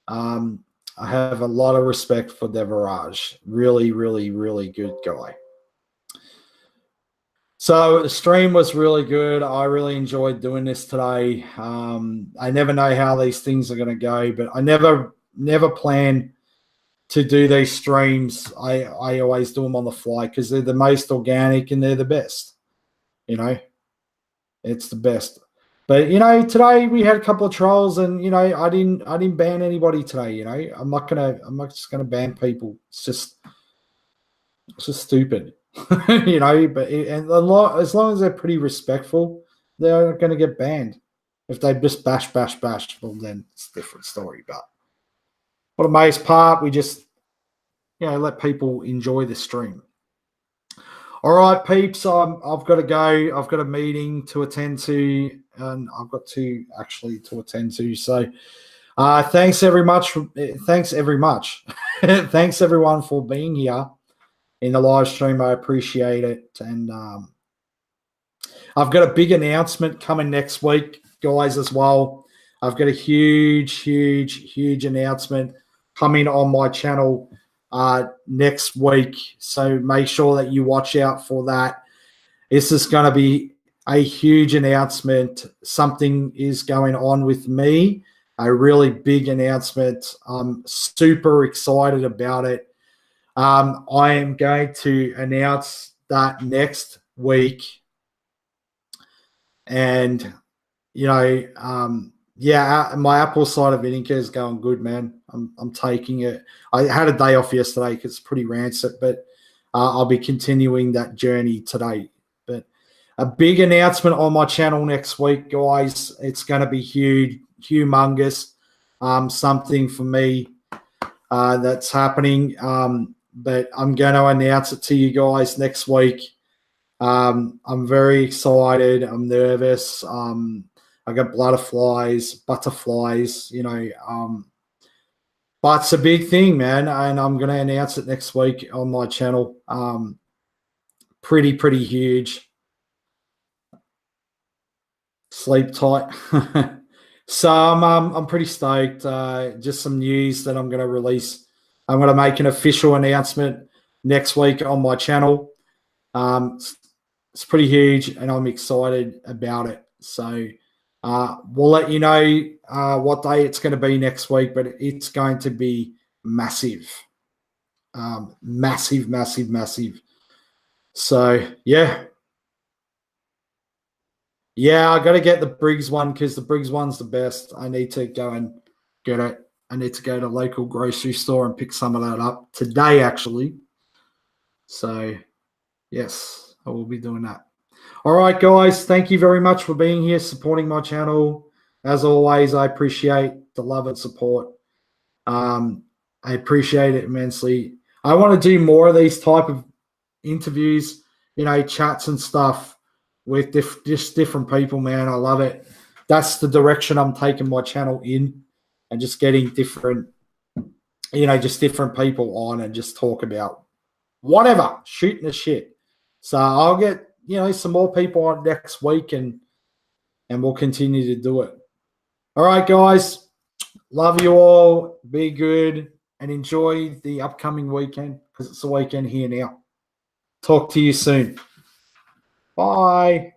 I have a lot of respect for Devaraj. Really, really, really good guy. So the stream was really good. I really enjoyed doing this today. I never know how these things are going to go, but I never plan to do these streams. I always do them on the fly because they're the most organic and they're the best. It's the best. But today we had a couple of trolls, and I didn't ban anybody today. I'm not just gonna ban people. It's just stupid. But as long as they're pretty respectful, they're going to get banned. If they just bash, well, then it's a different story. But for the most part, we just let people enjoy the stream. All right, peeps. I've got to go. I've got a meeting to attend to, and I've got to actually to attend to. So, thanks very much. Thanks very much. Thanks everyone for being here in the live stream. I appreciate it, and I've got a big announcement coming next week, guys, as well. I've got a huge announcement coming on my channel next week. So make sure that you watch out for that. This is going to be a huge announcement. Something is going on with me, a really big announcement. I'm super excited about it. I am going to announce that next week. And, you know, yeah, my Apple cider vinegar is going good, man. I'm taking it. I had a day off yesterday because it's pretty rancid, but I'll be continuing that journey today. But a big announcement on my channel next week, guys. It's going to be huge, humongous. Something for me that's happening. But I'm going to announce it to you guys next week. I'm very excited. I'm nervous. I got butterflies, you know. But it's a big thing, man, and I'm going to announce it next week on my channel. Pretty huge. Sleep tight. So I'm pretty stoked. Just some news that I'm going to release. I'm going to make an official announcement next week on my channel. It's pretty huge, and I'm excited about it. So we'll let you know what day it's going to be next week, but it's going to be massive. Massive. So, yeah. Yeah, I got to get the Briggs one because the Briggs one's the best. I need to go and get it. I need to go to a local grocery store and pick some of that up today, actually. So, yes, I will be doing that. All right, guys, thank you very much for being here, supporting my channel. As always, I appreciate the love and support. I appreciate it immensely. I want to do more of these type of interviews, you know, chats and stuff with just different people, man. I love it. That's the direction I'm taking my channel in, and just getting different, you know, just different people on and just talk about whatever, shooting the shit. So I'll get, you know, some more people on next week, and we'll continue to do it. All right, guys. Love you all. Be good and enjoy the upcoming weekend, because it's the weekend here now. Talk to you soon. Bye.